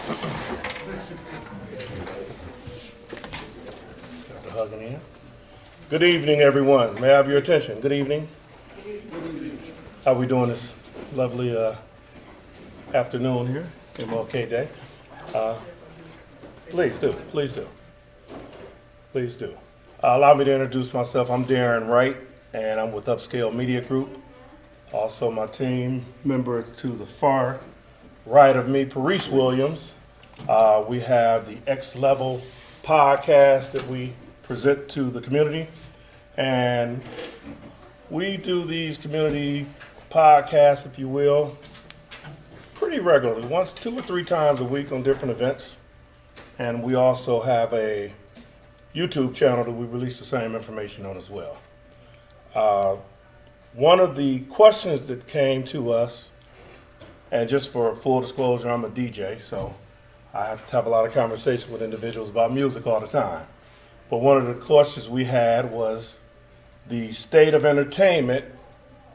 Got the hugging in. Good evening, everyone. May I have your attention? Good evening. How we doing this lovely afternoon here, MLK Day? Please do, please do, please do. Allow me to introduce myself. I'm Darren Wright, and I'm with Upscale Media Group. Also, my team member to the far right of me, Parise Williams. We have the X Level podcast that we present to the community, and we do these community podcasts, if you will, pretty regularly, once, 2 or 3 times a week on different events. And we also have a YouTube channel that we release the same information on as well. One of the questions that came to us, and just for full disclosure, I'm a DJ, so I have to have a lot of conversation with individuals about music all the time. But one of the questions we had was the state of entertainment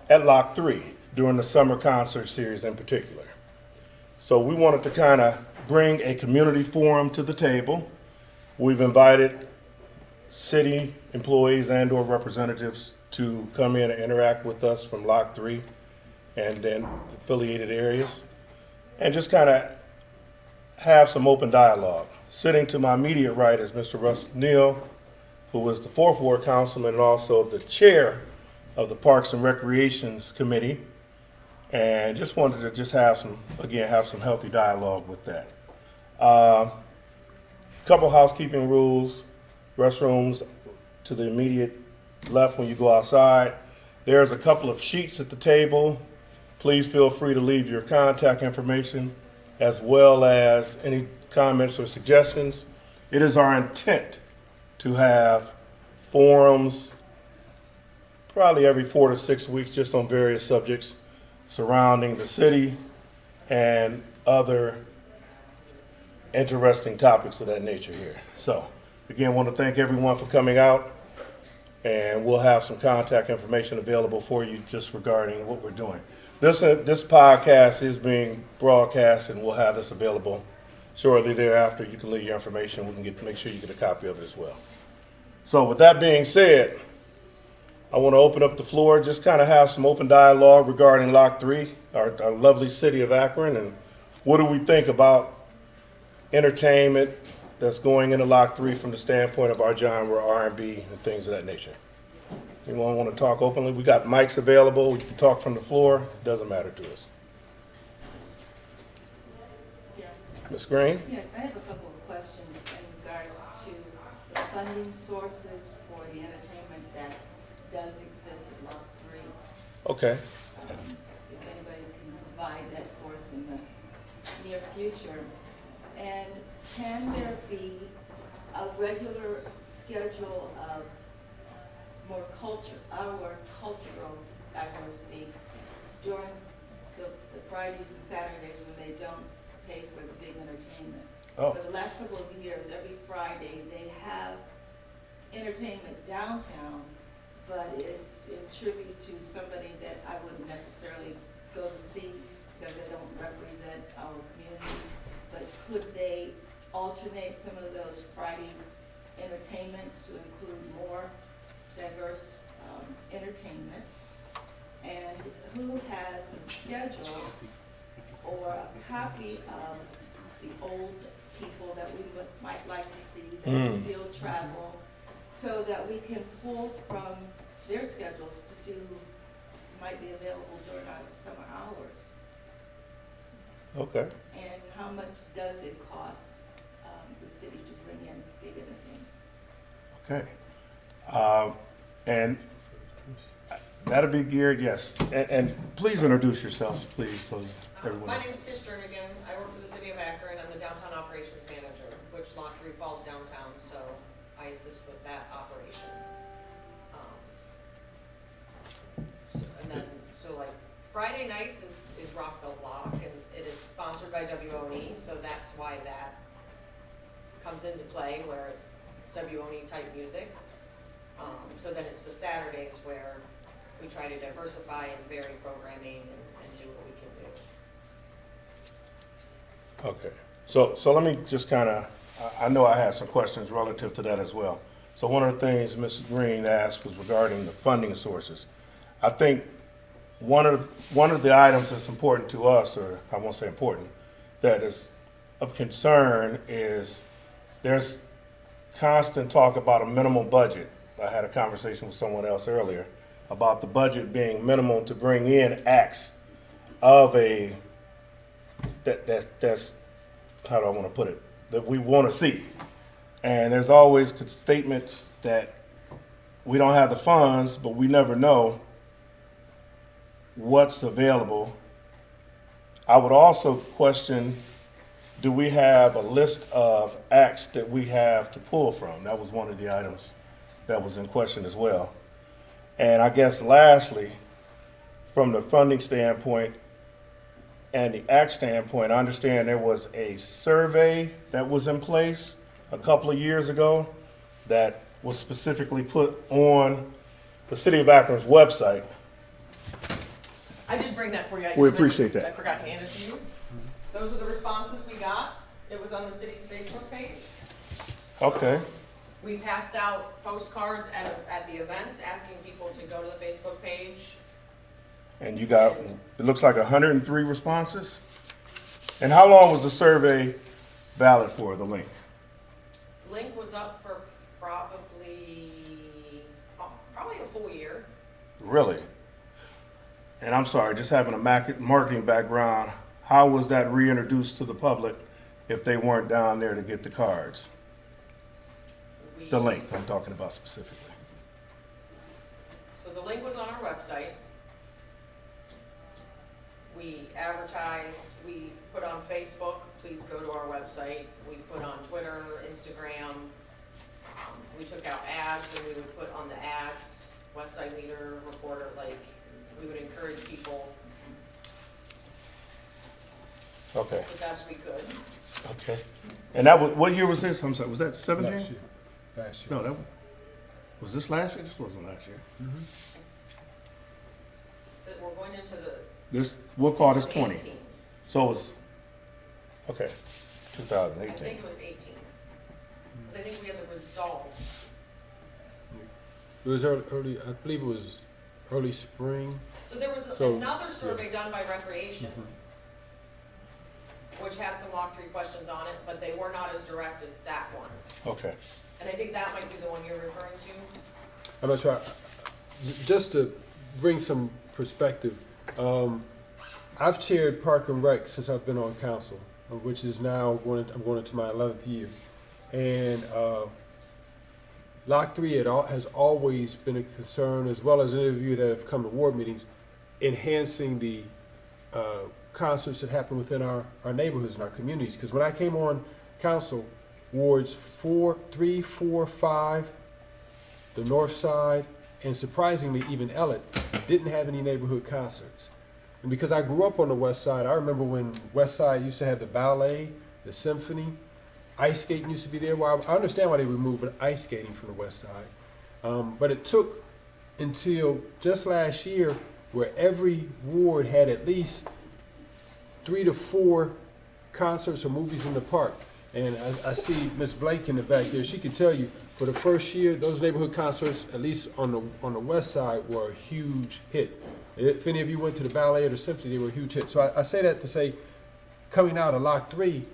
at Lock 3 during the summer concert series in particular. So we wanted to kind of bring a community forum to the table. We've invited city employees and or representatives to come in and interact with us from Lock 3 and then affiliated areas, and just kind of have some open dialogue. Sitting to my immediate right is Mr. Russ Neal, who is the 4th Ward Councilman and also the chair of the Parks and Recreations Committee, and just wanted to just have some healthy dialogue with that. Couple housekeeping rules: restrooms to the immediate left when you go outside. There's a couple of sheets at the table. Please feel free to leave your contact information as well as any comments or suggestions. It is our intent to have forums probably every 4 to 6 weeks just on various subjects surrounding the city and other interesting topics of that nature here. So again, I want to thank everyone for coming out, and we'll have some contact information available for you just regarding what we're doing. This podcast is being broadcast, and we'll have this available shortly thereafter. You can leave your information. We can make sure you get a copy of it as well. So with that being said, I want to open up the floor, just kind of have some open dialogue regarding Lock 3, our lovely city of Akron, and what do we think about entertainment that's going into Lock 3 from the standpoint of our genre, R&B, and things of that nature. Anyone want to talk openly? We got mics available. We can talk from the floor. It doesn't matter to us. Ms. Green? Yes, I have a couple of questions in regards to the funding sources for the entertainment that does exist at Lock 3. Okay. If anybody can provide that for us in the near future. And can there be a regular schedule of our cultural diversity during the Fridays and Saturdays when they don't pay for the big entertainment? Oh. For the last couple of years, every Friday, they have entertainment downtown, but it's in tribute to somebody that I wouldn't necessarily go to see because they don't represent our community. But could they alternate some of those Friday entertainments to include more diverse entertainment? And who has a schedule or a copy of the old people that we might like to see that still travel, so that we can pull from their schedules to see who might be available during our summer hours? Okay. And how much does it cost the city to bring in big entertainment? Okay. And that'll be geared, yes. And please introduce yourself, please, so everyone. My name is Tish Jernigan. I work for the City of Akron. I'm the Downtown Operations Manager, which Lot 3 falls downtown, so I assist with that operation. So like Friday nights is Rockville Lock, and it is sponsored by WONE, so that's why that comes into play, where it's WONE type music. So then it's the Saturdays where we try to diversify and vary programming and do what we can do. Okay. So let me just kind of, I know I had some questions relative to that as well. So one of the things Mrs. Green asked was regarding the funding sources. I think one of the items that's important to us, or I won't say important, that is of concern is there's constant talk about a minimal budget. I had a conversation with someone else earlier about the budget being minimal to bring in acts of a that's how do I want to put it, that we want to see. And there's always statements that we don't have the funds, but we never know what's available. I would also question, do we have a list of acts that we have to pull from? That was one of the items that was in question as well. And I guess lastly, from the funding standpoint and the act standpoint, I understand there was a survey that was in place a couple of years ago that was specifically put on the City of Akron's website. I did bring that for you. I We just appreciate mentioned- that. I forgot to hand it to you. Those are the responses we got. It was on the city's Facebook page. Okay. We passed out postcards at the events, asking people to go to the Facebook page. And you got, it looks like 103 responses? And how long was the survey valid for, the link? Link was up for probably a full year. Really? And I'm sorry, just having a marketing background, how was that reintroduced to the public if they weren't down there to get the cards? The link I'm talking about specifically. So the link was on our website. We advertised, we put on Facebook, please go to our website. We put on Twitter, Instagram. We took out ads and we would put on the ads, West Side Leader, Reporter, like, we would encourage people Okay, the best we could. okay. And that was, what year was this? I'm sorry, was that 17? Last year. Last year. No, was this last year? This wasn't last year. That we're going into the. This, we'll call this 20. 18. So it was, okay, I 2018. think it was 18. Because I think we had the results. It was early, I believe it was early spring. So there was So, another survey done by Recreation, which had some walkthrough questions on it, but they were not as direct as that one. Okay, And I think that might be the one you're referring to. I'm not sure, just to bring some perspective, I've chaired Park and Rec since I've been on council, which is now I'm going into my 11th year. And Lock 3 has always been a concern, as well as any of you that have come to ward meetings, enhancing the concerts that happen within our neighborhoods and our communities. Because when I came on council, wards 3, 4, 5, the north side, and surprisingly even Ellet, didn't have any neighborhood concerts. And because I grew up on the west side, I remember when west side used to have the ballet, the symphony, ice skating used to be there. Well, I understand why they removed ice skating from the west side. But it took until just last year where every ward had at least 3 to 4 concerts or movies in the park. And I see Miss Blake in the back there. She can tell you, for the first year, those neighborhood concerts, at least on the west side, were a huge hit. If any of you went to the ballet or the symphony, they were a huge hit. So I say that to say, coming out of Lock 3,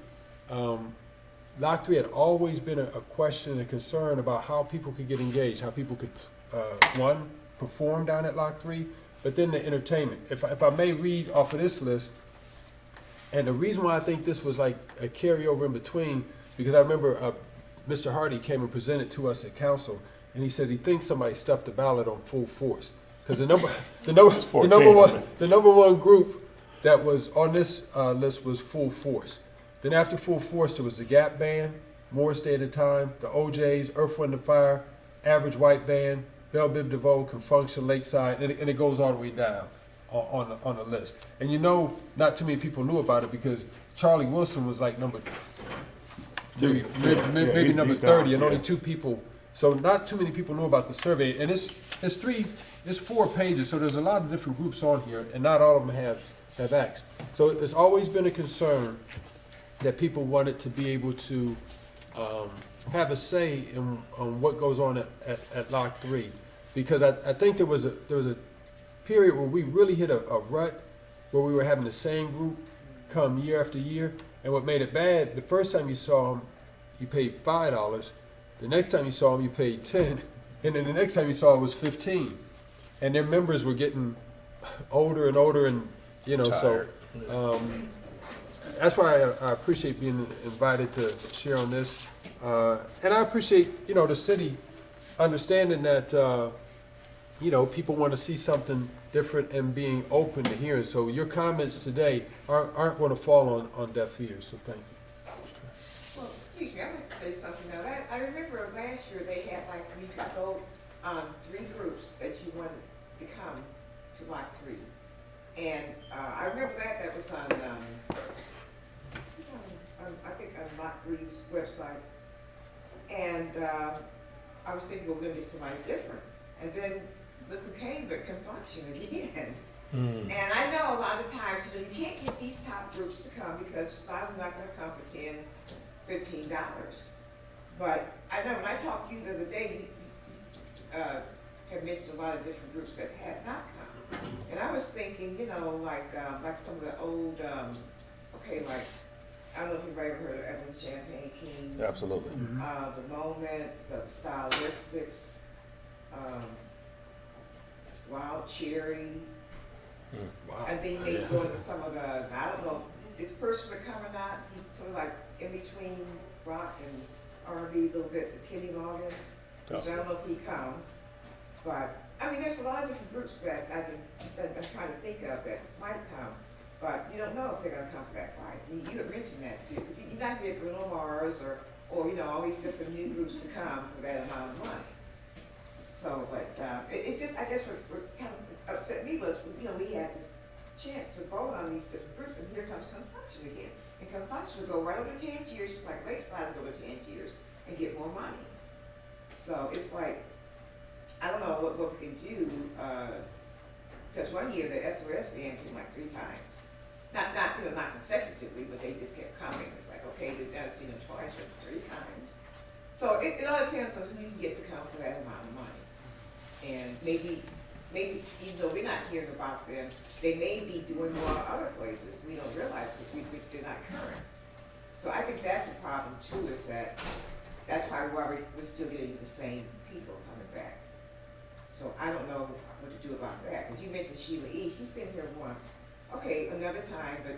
Lock 3 had always been a question and a concern about how people could get engaged, how people could, one, perform down at Lock 3, but then the entertainment. If I may read off of this list, and the reason why I think this was like a carryover in between, because I remember Mr. Hardy came and presented to us at council, and he said he thinks somebody stuffed the ballot on Full Force. Because the number one group that was on this list was Full Force. Then after Full Force, there was the Gap Band, Morris Day at a Time, the OJs, Earth, Wind and Fire, Average White Band, Belle Biv DeVoe, Confunction, Lakeside, and it goes all the way down on the list. And you know, not too many people knew about it because Charlie Wilson was like number maybe number 30, and only 2 people. So not too many people knew about the survey. And it's 4 pages, so there's a lot of different groups on here, and not all of them have acts. So it's always been a concern that people wanted to be able to have a say in on what goes on at Lock 3. Because I think there was a period where we really hit a rut where we were having the same group come year after year. And what made it bad, the first time you saw them, you paid $5. The next time you saw them, you paid $10. And then the next time you saw it was $15. And their members were getting older and older, and Tired. so that's why I appreciate being invited to share on this. And I appreciate, the city understanding that, people want to see something different and being open to hearing. So your comments today aren't going to fall on deaf ears, so thank you. Well, excuse me, I'd like to say something now. I remember last year they had you could vote on 3 groups that you wanted to come to Lot 3. And I remember that was on, I think on Lot 3's website. And I was thinking, well, we're gonna get somebody different. And then look who came, but Confunction again. And I know a lot of times, you can't get these top groups to come because a lot of them are not gonna come for $10, $15. But I know when I talked to you the other day, you had mentioned a lot of different groups that had not come. And I was thinking, like some of the old, I don't know if anybody ever heard of Evelyn Champagne King. Absolutely. The Moments, the Stylistics, Wild Cherry. Wow. And then maybe go into some of the, I don't know, this person would come or not. He's sort of like in between rock and R&B a little bit, Kenny Loggins. Which I don't know if he come. But, I mean, there's a lot of different groups that I'm trying to think of that might come. But you don't know if they're going to come for that price. And you had mentioned that too. You're not going to get Bruno Mars or all these different new groups to come for that amount of money. So, but it's just, I guess what kind of upset me was, we had this chance to vote on these different groups, and here comes Confunction again. And Confunction would go right over to Tangiers, just like Lakeside would go to Tangiers and get more money. So it's like, I don't know what we can do. Because one year the SOS band came like 3 times. Not consecutively, but they just kept coming. It's like, okay, they've never seen them twice, but 3 times. So it all depends on who you can get to come for that amount of money. And maybe even though we're not hearing about them, they may be doing more other places. We don't realize because they're not current. So I think that's a problem too, is that's probably why we're still getting the same people coming back. So I don't know what to do about that, because you mentioned Sheila E. She's been here once. Okay, another time, but,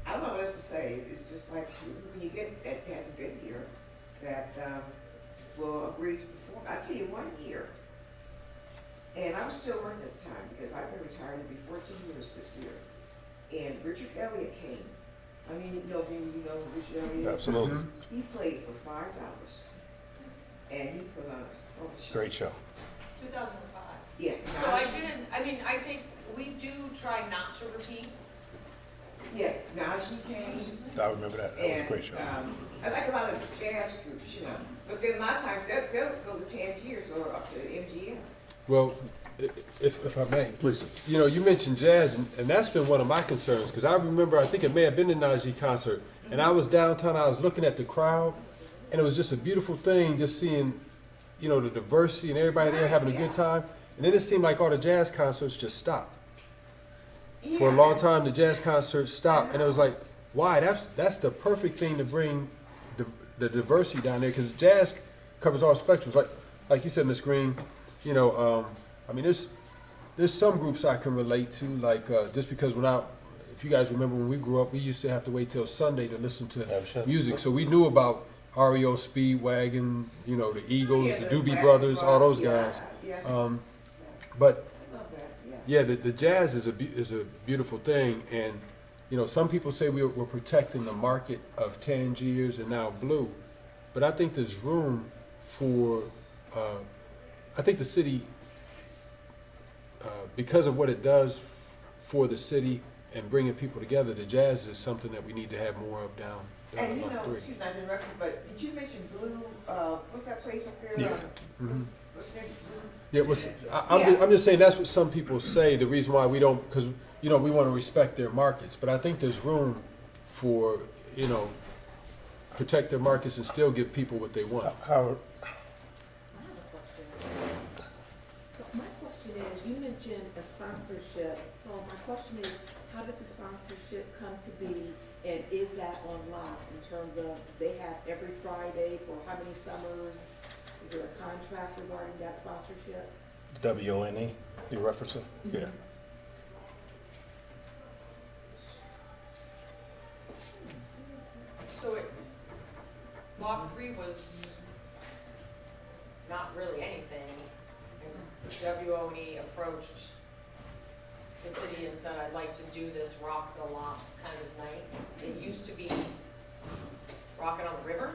I don't know what else to say. It's just like, when you get that hasn't been here, that will agree to perform. I'll tell you, 1 year, and I was still working at the time, because I've been retired, it'll be 14 years this year, and Richard Elliott came. I mean, you know who Richard Elliott is? Absolutely. He played for $5, and he put on a show. Great show. 2005. Yeah. So we do try not to repeat. Yeah, now she came. I remember that. That was a great show. I like a lot of jazz groups, but then a lot of times they'll go to Tangiers or up to MGM. Well, if I may. Please. You mentioned jazz, and that's been one of my concerns, because I remember, I think it may have been the Najee concert, and I was downtown, I was looking at the crowd, and it was just a beautiful thing, just seeing, the diversity and everybody there having a good time. And then it seemed like all the jazz concerts just stopped. Yeah. For a long time, the jazz concerts stopped, and it was like, why? That's the perfect thing to bring the diversity down there, because jazz covers all spectrums. Like you said, Miss Green, there's some groups I can relate to, like just because if you guys remember when we grew up, we used to have to wait till Sunday to listen to music, so we knew about REO Speedwagon, the Eagles, the Doobie Brothers, all those guys. But I love that, yeah. the jazz is a beautiful thing, and some people say we're protecting the market of Tangiers and now Blue, but I think there's room for. I think the city, because of what it does for the city and bringing people together, the jazz is something that we need to have more of down And you on know, three. excuse me, I interrupted, but did you mention Blue, what's that place up there? Yeah. What's the name? Blue? Yeah, I'm just saying that's what some people say. The reason why we don't, because we want to respect their markets, but I think there's room for protect their markets and still give people what they want. Howard, I have a question. So my question is, you mentioned a sponsorship, so my question is, how did the sponsorship come to be, and is that on lock in terms of they have every Friday for how many summers? Is there a contract regarding that sponsorship? WONE, you referencing? Yeah. So Block 3 was not really anything. And WONE approached the city and said, I'd like to do this rock the lock kind of night. It used to be Rockin' on the River,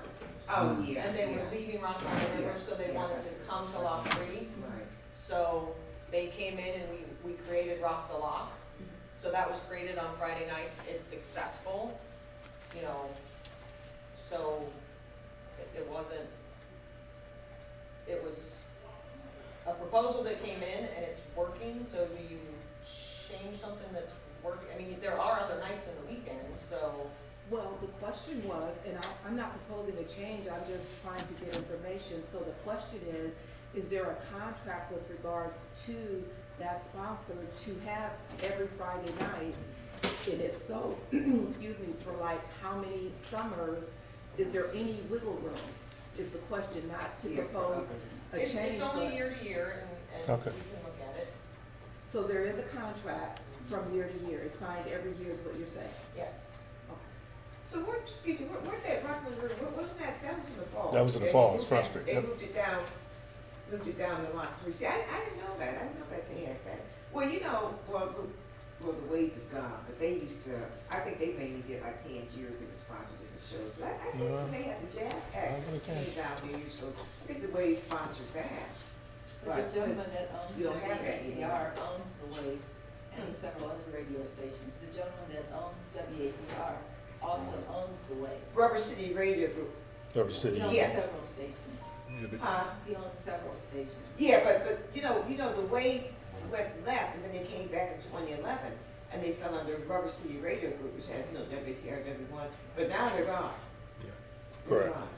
Oh, yeah. and they were yeah. leaving Rockin' on the River, so they Yeah, wanted to come to Lock 3. Right. So they came in and we created Rock the Lock. So that was created on Friday nights. It's successful, so it wasn't, it was a proposal that came in and it's working, so do you change something that's working? I mean, there are other nights in the weekend, so. Well, the question was, and I'm not proposing a change, I'm just trying to get information. So the question is there a contract with regards to that sponsor to have every Friday night? And if so, excuse me, for like how many summers, is there any wiggle room? Is the question, not to Yeah, propose a It's change, only but, year to year and we Okay. can look at it, so there is a contract from year to year, it's signed every year is what you're saying? yeah. So excuse me, where that Rockland River, wasn't that was in the fall? That was in the They fall, moved it's Front that- Street, They yep. moved it down to Lot 3. See, I didn't know that, they had that. Well, the wave is gone, but they used to, I think they mainly did like Tangiers and sponsored different shows. But I think Yeah. they had the Jazz I Act really can. came down there, so I think the wave sponsored that. But the gentleman that owns You don't have that WAPR owns the Wave and several other radio stations. The gentleman that owns WAPR also owns the Wave. Rubber City Radio Group. River City. He owns Yeah. several stations. He owns several stations. Yeah, but the wave went left and then they came back in 2011 and they fell under Rubber City Radio Group, which has, WKR, W1, but now they're gone. Yeah. They're Correct. gone.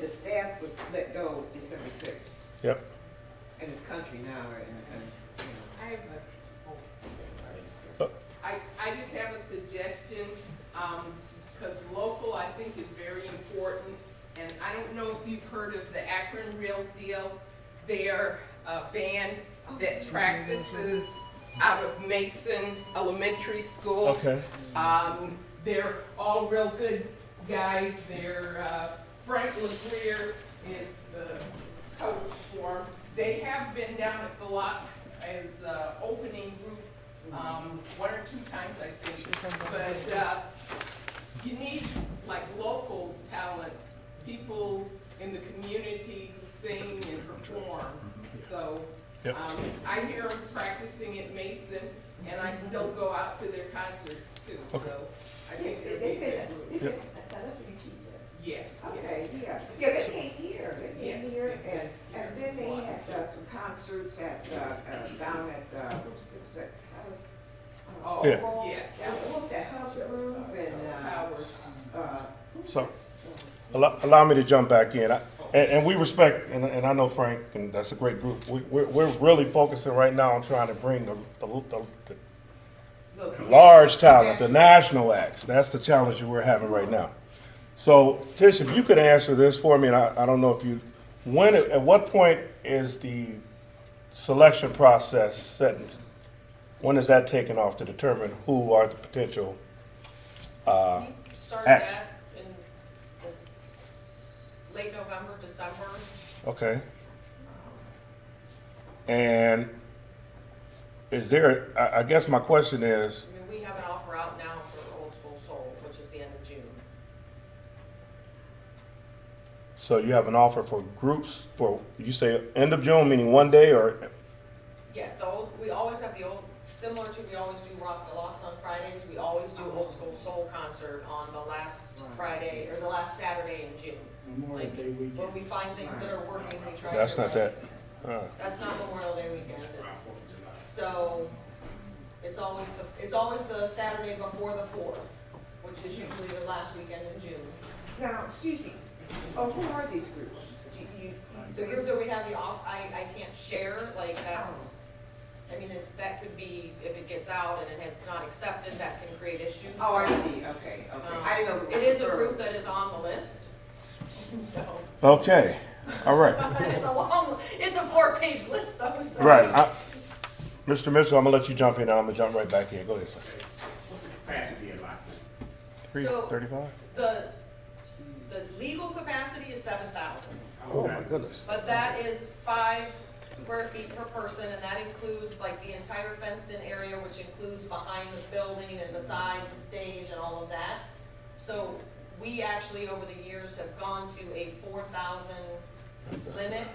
The staff was let go December 6th, Yep. and it's country now, and I have I just have a suggestion, because local, I think, is very important. And I don't know if you've heard of the Akron Real Deal. They're a band that practices out of Mason Elementary School. Okay. They're all real good guys. Frank LeGrier is the coach for them. They have been down at the lot as opening group one or two times, I think. But you need like local talent, people in the community who sing and perform. So Yep. I hear them practicing at Mason, and I still go out to their concerts too. Okay. So I think they it'll be a did. good group. That's what you teach at. Yes. Okay, yeah, they came here, Yes, and yes. then they had some concerts at, down at, what was that, Palace? Oh, Yeah. yeah. What was that, Hub's Groove and, Powers. So, allow me to jump back in. And we respect, and I know Frank, and that's a great group. We're really focusing right now on trying to bring the large talent, the national acts. That's the challenge that we're having right now. So, Tish, if you could answer this for me, and I don't know if you, at what point is the selection process set? When is that taken off to determine who are the potential? We started Acts. that in late November, December. Okay. And is there, I guess my question is, I mean, we have an offer out now for Old School Soul, which is the end of June. so you have an offer for groups for, you say end of June, meaning one day, or, Yeah, we always have the Old similar to, we always do Rock the Locks on Fridays, we always do Old School Soul Concert on the last Friday, or the last Saturday in June. Memorial Like, Day weekend. when we find things that are working, we try to. That's not that. That's not Memorial Day weekend, so, it's always the Saturday before the 4th, which is usually the last weekend in June. Now, excuse me, who are these groups? The group that we have I can't share, like, that's, I mean, that could be, if it gets out and it's not accepted, that can create issues. Oh, I see, okay. I didn't know. It is a group that is on the list, so. Okay, all right. It's a 4-page list though, so. Right. Mr. Mitchell, I'm gonna let you jump in, and I'm gonna jump right back in. Go ahead, sir. Capacity a lot. 335? The legal capacity is 7,000, Oh, my goodness. but that is 5 square feet per person, and that includes like the entire fenced-in area, which includes behind the building and beside the stage and all of that. So we actually, over the years, have gone to a 4,000 limit,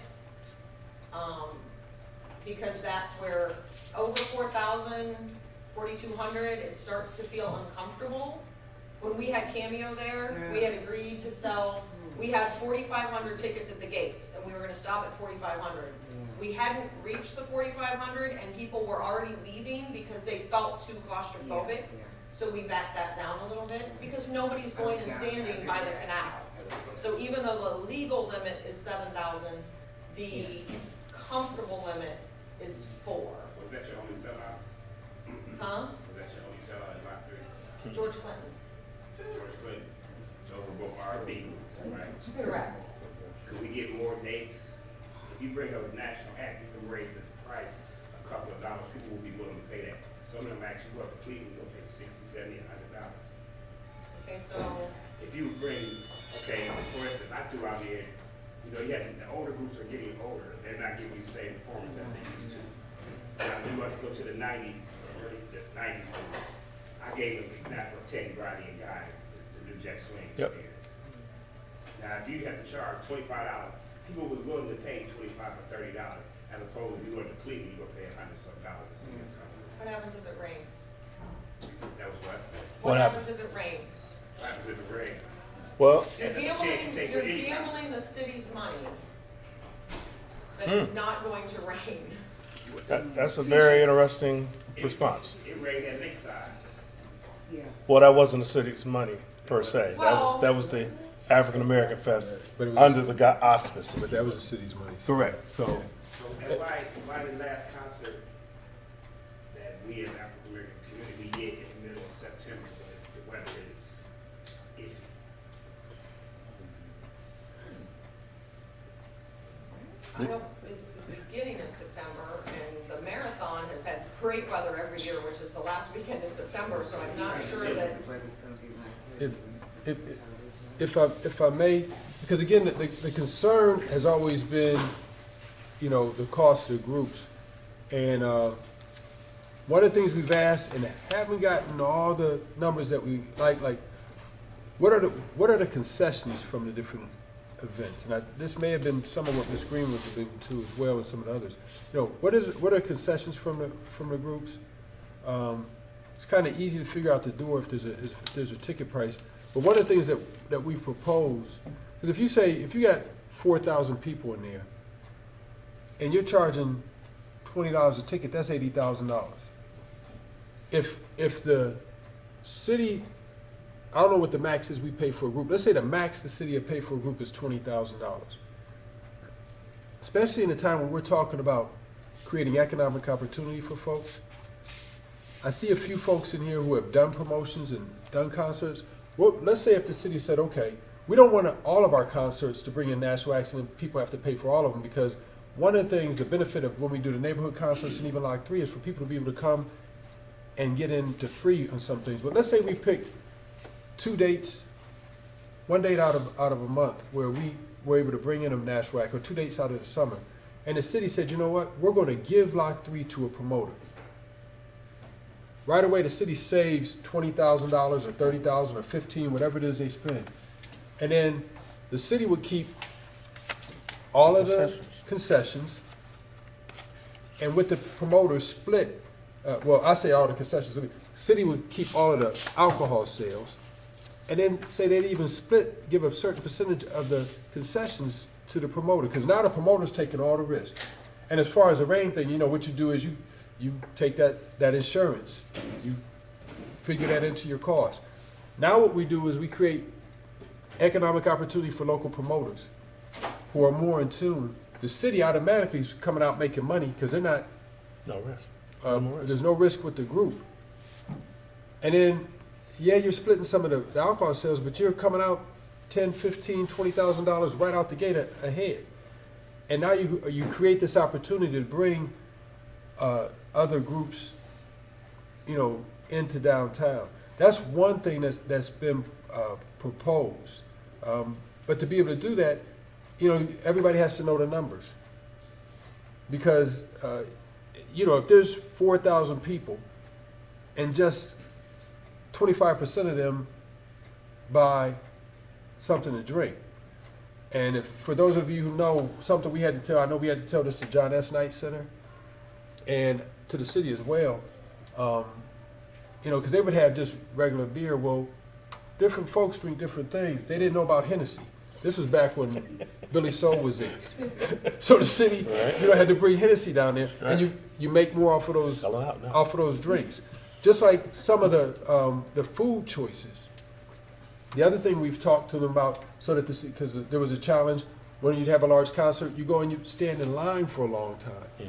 because that's where over 4,000, 4,200, it starts to feel uncomfortable. When we had Cameo there, we had agreed to sell, we had 4,500 tickets at the gates, and we were gonna stop at 4,500. We hadn't reached the 4,500, and people were already leaving because they felt too claustrophobic. So we backed that down a little bit, because nobody's going and standing by the canal. So even though the legal limit is 7,000, the comfortable limit is 4. Was that your only sellout? Huh? Was that your only sellout in lot 3? George Clinton. George Clinton. Those were both R&B groups, right? Correct. Could we get more dates? If you bring up a national act, you can raise the price a couple of dollars. People will be willing to pay that. Some of them actually go up to Cleveland, they'll pay $60, $70, $100. Okay, so, If you bring, okay, for instance, I threw out here, you know, the older groups are getting older. They're not giving you the same performance that they used to. Now, if you want to go to the 90s, early the 90s, I gave them an example of Teddy Riley and Guy, the New Jack Swing Yep. experience. Now, if you have to charge $25, people were willing to pay $25 or $30, as opposed to if you go to Cleveland, you're gonna pay $100-some to see them come. what happens if it rains? That was what? What happens if it rains? What happens if it rains? Well, You're gambling the city's money that it's not going to rain. that's a very interesting response. It rained at Lakeside. Yeah. Well, that wasn't the city's money per se. Well- That was the African American Fest But it was- under the auspices. But that was the city's money. Correct. So, And why the last concert that we as African American community did in the middle of September, but the weather is iffy. I don't, it's the beginning of September, and the marathon has had great weather every year, which is the last weekend in September, so I'm not sure that, If I may, because again, the concern has always been, you know, the cost of the groups. And one of the things we've asked and haven't gotten all the numbers that we like, what are the concessions from the different events? And this may have been some of what Ms. Green was alluding to as well, and some of the others. You know, what are concessions from the groups? It's kind of easy to figure out the door if there's a ticket price. But one of the things that we've proposed, because if you got 4,000 people in there, and you're charging $20 a ticket, that's $80,000. If the city, I don't know what the max is we pay for a group. Let's say the max the city will pay for a group is $20,000. Especially in a time when we're talking about creating economic opportunity for folks. I see a few folks in here who have done promotions and done concerts. Well, let's say if the city said, okay, we don't want all of our concerts to bring in national acts and people have to pay for all of them, because one of the things, the benefit of when we do the neighborhood concerts and even Lock 3 is for people to be able to come and get into free on some things. But let's say we pick 2 dates, 1 date out of a month where we were able to bring in a national act, or 2 dates out of the summer. And the city said, you know what, we're going to give Lock 3 to a promoter. Right away, the city saves $20,000 or $30,000 or $15,000, whatever it is they spend. And then the city would keep all of the concessions, and with the promoter split well, I say all the concessions, city would keep all of the alcohol sales, and then say they'd even give a certain percentage of the concessions to the promoter, because now the promoter's taking all the risk. And as far as the rain thing, what you do is you take that insurance, you figure that into your cost. Now what we do is we create economic opportunity for local promoters who are more in tune. The city automatically is coming out making money because they're not, No risk. there's no risk with the group. And then, yeah, you're splitting some of the alcohol sales, but you're coming out $10, $15, $20,000 right out the gate ahead. And now you create this opportunity to bring other groups, into downtown. That's one thing that's been proposed. But to be able to do that, everybody has to know the numbers. Because, if there's 4,000 people and just 25% of them buy something to drink. And if, for those of you who know, something we had to tell, I know we had to tell this to John S. Knight Center and to the city as well, because they would have just regular beer. Well, different folks drink different things. They didn't know about Hennessy. This was back when Billy Soul was in. So the city, had to bring Hennessy down there, and you make more off of those Sell it out now. off of those drinks. Just like some of the food choices. The other thing we've talked to them about, so that because there was a challenge when you'd have a large concert, you go and you stand in line for a long time,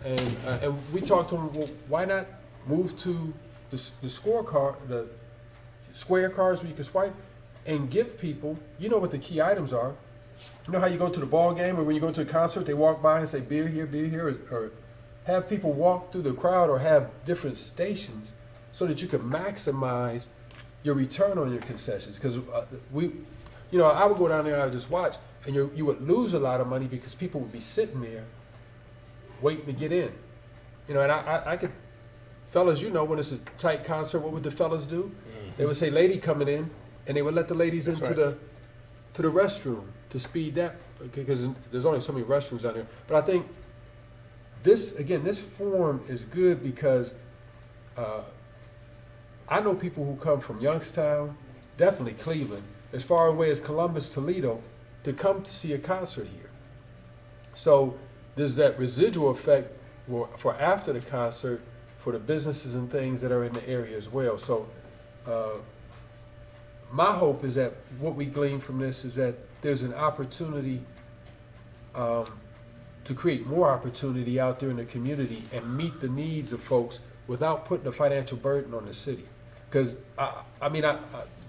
and we talked to them. Well, why not move to the scorecard, the square cards where you can swipe, and give people, what the key items are. You know how you go to the ball game or when you go to a concert, they walk by and say beer here, or have people walk through the crowd or have different stations so that you can maximize your return on your concessions. Because I would go down there and I would just watch, and you would lose a lot of money because people would be sitting there waiting to get in. And I could, fellas, when it's a tight concert, what would the fellas do? They would say, lady coming in, and they would let the ladies into the restroom to speed that, because there's only so many restrooms down there. But I think this form is good because I know people who come from Youngstown, definitely Cleveland, as far away as Columbus, Toledo, to come to see a concert here. So there's that residual effect for after the concert for the businesses and things that are in the area as well. So my hope is that what we glean from this is that there's an opportunity to create more opportunity out there in the community and meet the needs of folks without putting a financial burden on the city. Because, I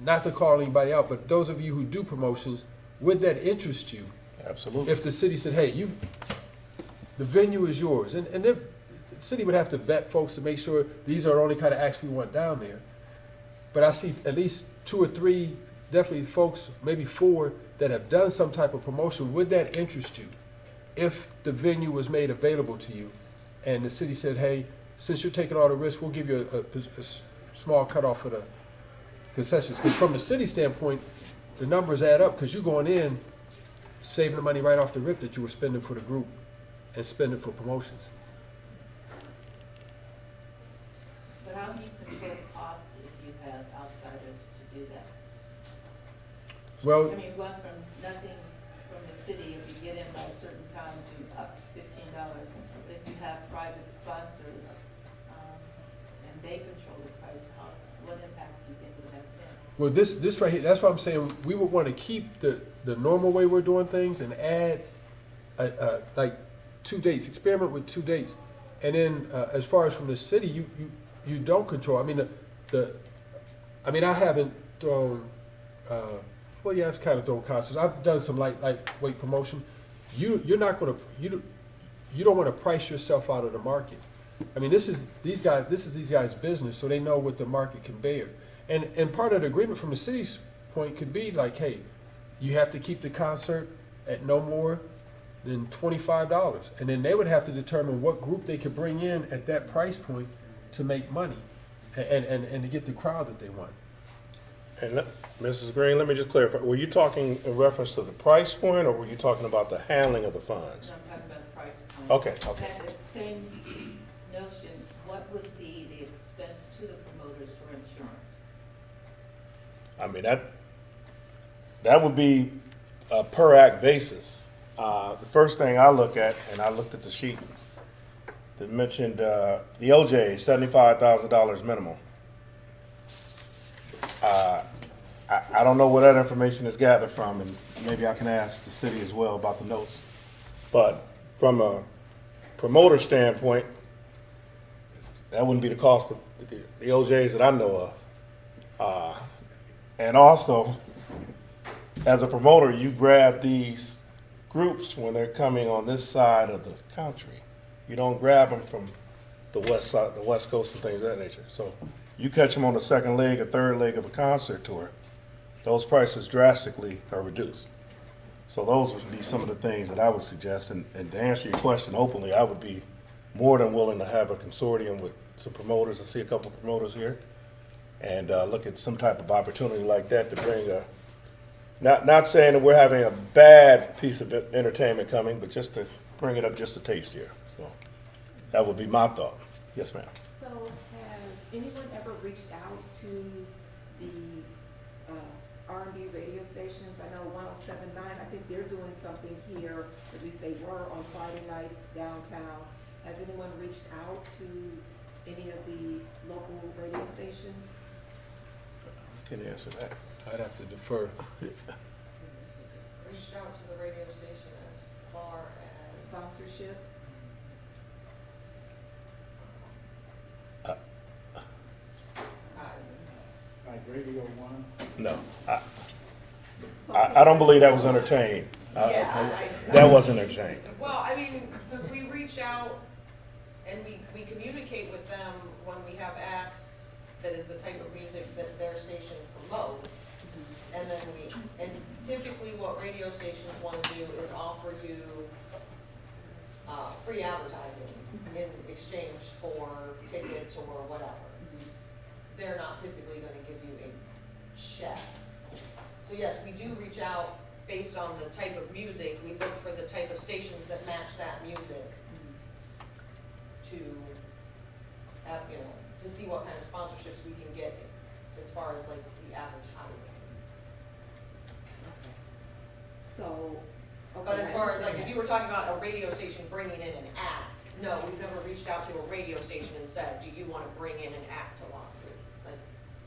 not to call anybody out, but those of you who do promotions, would that interest you? Absolutely. If the city said, hey, the venue is yours, and the city would have to vet folks to make sure these are the only kind of acts we want down there. But I see at least 2 or 3, definitely folks, maybe 4, that have done some type of promotion. Would that interest you if the venue was made available to you and the city said, hey, since you're taking all the risk, we'll give you a small cutoff for the concessions? Because from the city standpoint, the numbers add up because you're going in saving the money right off the rip that you were spending for the group and spending for promotions. But how do you control cost if you have outsiders to do that? Well, I mean, one from nothing from the city, if you get in by a certain time, to up to $15. But if you have private sponsors, and they control the price, what impact do you think it would have then? well, this right here, that's what I'm saying. We would want to keep the normal way we're doing things and add like 2 dates, experiment with 2 dates. And then as far as from the city, you don't control. I mean, I haven't thrown, well, yeah, I've kind of thrown concerts. I've done some lightweight promotion. You're not going to, you don't want to price yourself out of the market. I mean, this is these guys' business, so they know what the market can bear. And part of the agreement from the city's point could be like, hey, you have to keep the concert at no more than $25, and then they would have to determine what group they could bring in at that price point to make money and to get the crowd that they want. And Mrs. Green, let me just clarify. Were you talking in reference to the price point, or were you talking about the handling of the funds? No, I'm talking about the price point. Okay. At the same notion, what would be the expense to the promoters for insurance? I mean, that would be a per act basis. The first thing I look at, and I looked at the sheet that mentioned, the OJ, $75,000 minimum. I don't know where that information is gathered from, and maybe I can ask the city as well about the notes. But from a promoter standpoint, that wouldn't be the cost of the OJs that I know of. And also, as a promoter, you grab these groups when they're coming on this side of the country. You don't grab them from the west side, the west coast and things of that nature. So you catch them on the second leg or third leg of a concert tour, those prices drastically are reduced. So those would be some of the things that I would suggest. And to answer your question openly, I would be more than willing to have a consortium with some promoters and see a couple of promoters here and look at some type of opportunity like that to bring a, not saying that we're having a bad piece of entertainment coming, but just to bring it up just a taste here. So that would be my thought. Yes, ma'am. So has anyone ever reached out to the R&B radio stations? I know 107.9, I think they're doing something here, at least they were on Friday nights downtown. Has anyone reached out to any of the local radio stations? Can you answer that? I'd have to defer. Reached out to the radio station as far as, Sponsorships? Like Radio One? No, So I don't believe that was entertained. That wasn't entertained. well, I mean, we reach out and we communicate with them when we have acts that is the type of music that their station promotes. And then and typically what radio stations wanna do is offer you, free advertising in exchange for tickets or whatever. They're not typically gonna give you a check. So yes, we do reach out based on the type of music, we look for the type of stations that match that music to, to see what kind of sponsorships we can get as far as like the advertising. So, okay. But as I far as like, understand if you were talking about a radio station bringing in an act, no, we've never reached out to a radio station and said, do you wanna bring in an act along? Like,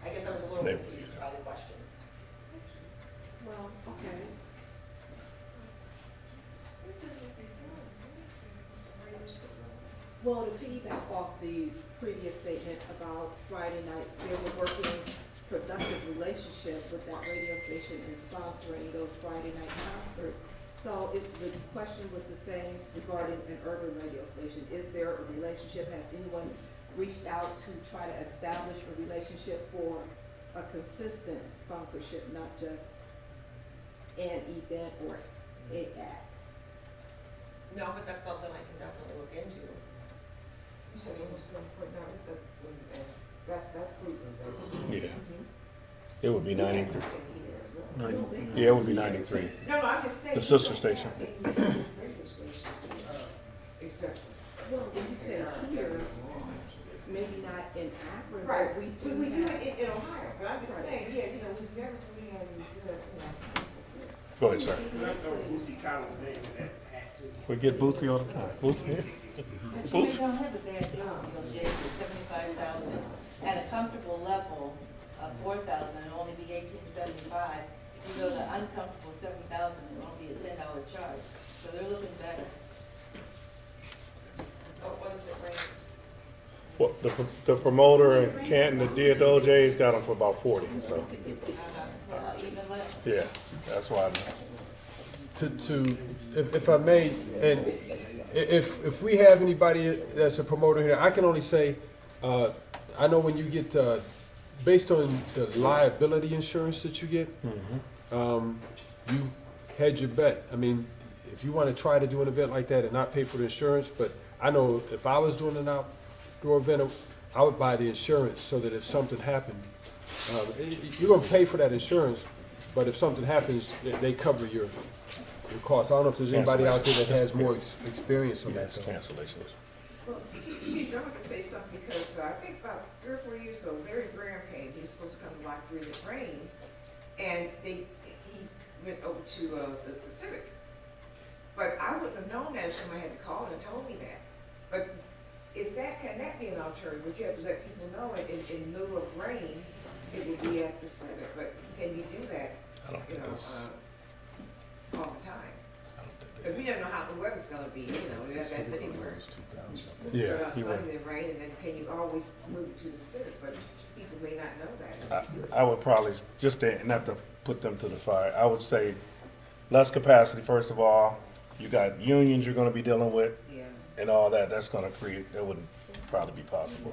I guess I was a little They- confused by the question. Well, okay. Well, to piggyback off the previous statement about Friday nights, there's a working productive relationship with that radio station in sponsoring those Friday night concerts. So if the question was the same regarding an urban radio station, is there a relationship? Has anyone reached out to try to establish a relationship for a consistent sponsorship, not just an event or a act? No, but that's something I can definitely look into. You said it was some point now, that's Cleveland, Yeah, Mm-hmm. it would be 93. No, Yeah, it would be 93. no, I'm just saying. The sister station. Except. Well, when you say here, maybe not in Akron, Right, but we do we do have. it in Ohio, but I'm just Right. saying, yeah, we've never really had, Go ahead, sir. I know Boosie Collins' name in that hat too. We get Bootsy all the time. Bootsy. Actually, they don't have a bad deal on LJ, it's 75,000. At a comfortable level of 4,000, it'll only be 1875. You go to uncomfortable 7,000, it'll only be a $10 charge. So they're looking better. But what if it rains? Well, the promoter in Canton that did the OJ's got them for about 40, so, Even less. yeah, that's why. If I may, and if we have anybody that's a promoter here, I can only say, I know when you get, based on the liability insurance that you get, you hedge your bet. I mean, if you want to try to do an event like that and not pay for the insurance, but I know if I was doing an outdoor event, I would buy the insurance so that if something happened, you're gonna pay for that insurance, but if something happens, they cover your costs. I don't know if there's anybody out there that has more experience on that. Yes, though. cancellations. Well, Steve, I want to say something because I think about 3 or 4 years ago, Larry Graham came, he was supposed to come to Lock 3 in the rain, and he went over to the Civic. But I wouldn't have known that if somebody had called and told me that. But can that be an alternative? Would you have to let people know in lieu of rain, it will be at the Civic? But can you do that, I don't you think know, that's, all the time? I don't think Because we don't know how the weather's gonna be, you know, that's anywhere. Yeah, Start out you're right. sunny then rain, and then can you always move it to the Civic? But people may not know that. I would probably, just to, not to put them to the fire, I would say less capacity, first of all. You got unions you're gonna be dealing with Yeah. and all that, that's gonna create, that wouldn't probably be possible.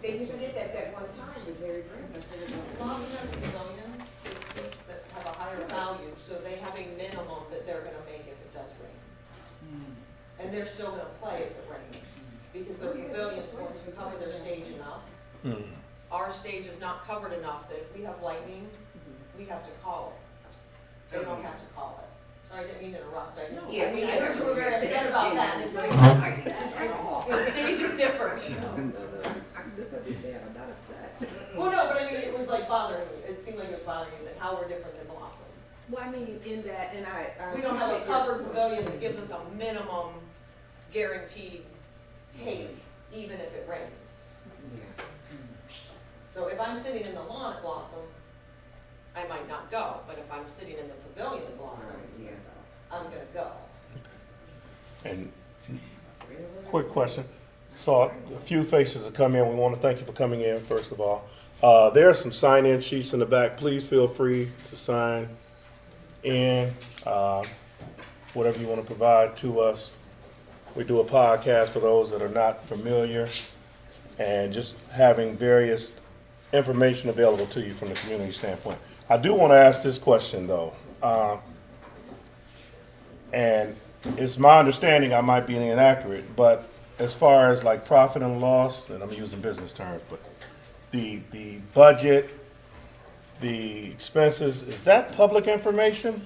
They just did that one time with Larry Graham. I figured A out- lot of them pavilion, it's seats that have a higher value, so they have a minimum that they're gonna make if it does rain. And they're still gonna play if it rains, because their pavilion's going to cover their stage enough. Mm. Our stage is not covered enough that if we have lightning, we have to call it. They don't have to call it. Sorry, I didn't mean to interrupt, I just, Yeah, I mean, I heard you were very upset yeah. about that, and it's like, the stage is different. I can misunderstand, I'm not upset. Well, no, but I mean, it was like bothering me, it seemed like it was bothering me that how we're different than Blossom. Well, I mean, in that, and I We don't have a appreciate your- covered pavilion that gives us a minimum guaranteed take, even if it rains. So if I'm sitting in the lawn at Blossom, I might not go, but if I'm sitting in the pavilion at Blossom, Yeah. I'm gonna go. And quick question. So a few faces have come in. We want to thank you for coming in, first of all. There are some sign-in sheets in the back. Please feel free to sign in, whatever you want to provide to us. We do a podcast for those that are not familiar, and just having various information available to you from the community standpoint. I do want to ask this question, though. And it's my understanding, I might be inaccurate, but as far as like profit and loss, and I'm using business terms, but the budget, the expenses, is that public information?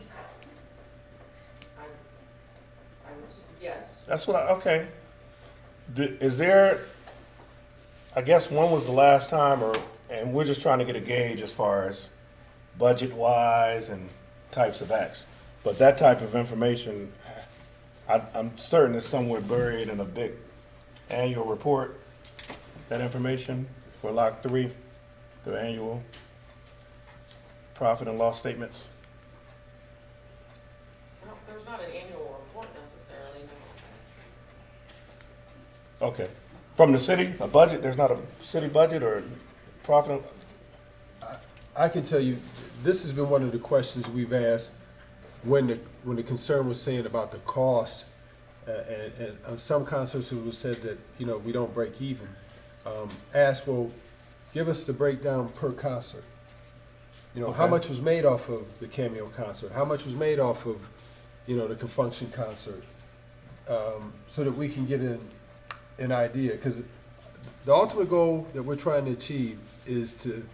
Yes. That's what okay. Is there, I guess, when was the last time, and we're just trying to get a gauge as far as budget-wise and types of acts, but that type of information, I'm certain is somewhere buried in a big annual report, that information for Lock 3, the annual profit and loss statements? Well, there's not an annual report necessarily, no. Okay. From the city, a budget, there's not a city budget or profit? I can tell you, this has been one of the questions we've asked when the concern was saying about the cost, and some concerts have said that, you know, we don't break even. Asked, well, give us the breakdown per concert. You know, how Okay. much was made off of the Cameo concert? How much was made off of, you know, the Confunction concert? So that we can get an idea, because the ultimate goal that we're trying to achieve is to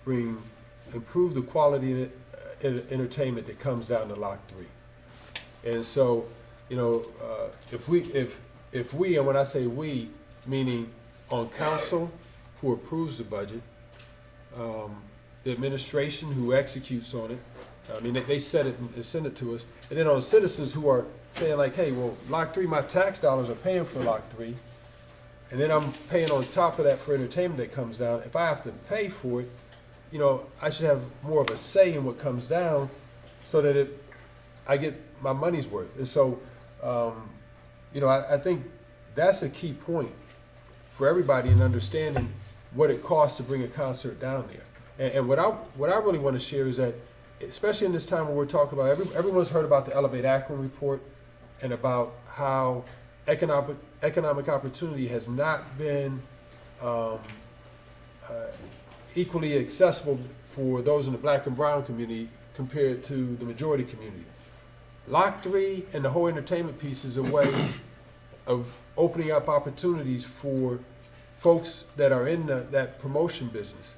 improve the quality of entertainment that comes down to Lock 3. And so, you know, if we, and when I say we, meaning on council who approves the budget, the administration who executes on it, I mean, they set it and send it to us, and then on citizens who are saying like, hey, well, Lock 3, my tax dollars are paying for Lock 3, and then I'm paying on top of that for entertainment that comes down. If I have to pay for it, you know, I should have more of a say in what comes down so that I get my money's worth. And so, you know, I think that's a key point for everybody in understanding what it costs to bring a concert down there. And what I really want to share is that, especially in this time where we're talking about, everyone's heard about the Elevate Akron report and about how economic opportunity has not been equally accessible for those in the black and brown community compared to the majority community. Lock 3 and the whole entertainment piece is a way of opening up opportunities for folks that are in that promotion business.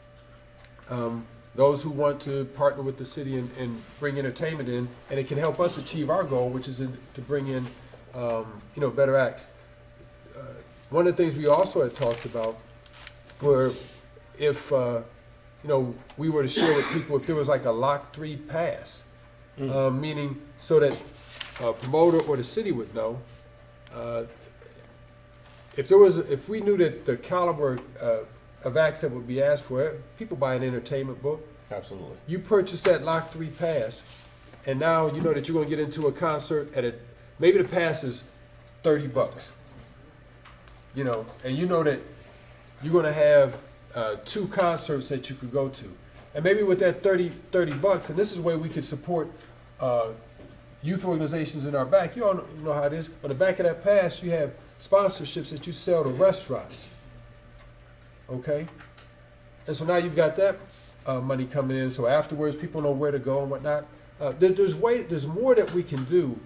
those who want to partner with the city and bring entertainment in, and it can help us achieve our goal, which is to bring in, better acts. One of the things we also had talked about were if, we were to share with people if there was like a lock 3 pass, meaning so that a promoter or the city would know, if we knew that the caliber of acts that would be asked for, people buy an entertainment book. Absolutely. You purchase that lock 3 pass, and now you know that you're gonna get into a concert maybe the pass is $30. And you know that you're gonna have 2 concerts that you could go to. And maybe with that $30, and this is the way we could support youth organizations in our back. You all know how it is. On the back of that pass, you have sponsorships that you sell to restaurants. Okay? And so now you've got that money coming in. So afterwards, people know where to go and whatnot. There's more that we can do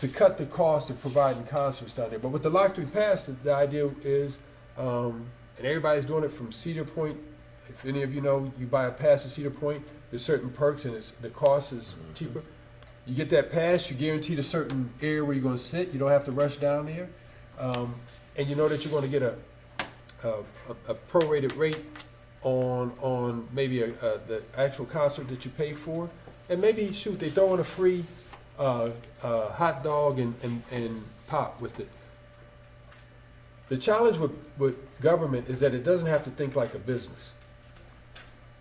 to cut the cost of providing concerts down there. But with the Lock 3 Pass, the idea is, and everybody's doing it from Cedar Point. If any of you know, you buy a pass at Cedar Point, there's certain perks and the cost is cheaper. You get that pass, you're guaranteed a certain area where you're going to sit. You don't have to rush down there. And you know that you're going to get a prorated rate on maybe the actual concert that you pay for. And maybe, shoot, they throw in a free hot dog and pop with it. The challenge with government is that it doesn't have to think like a business.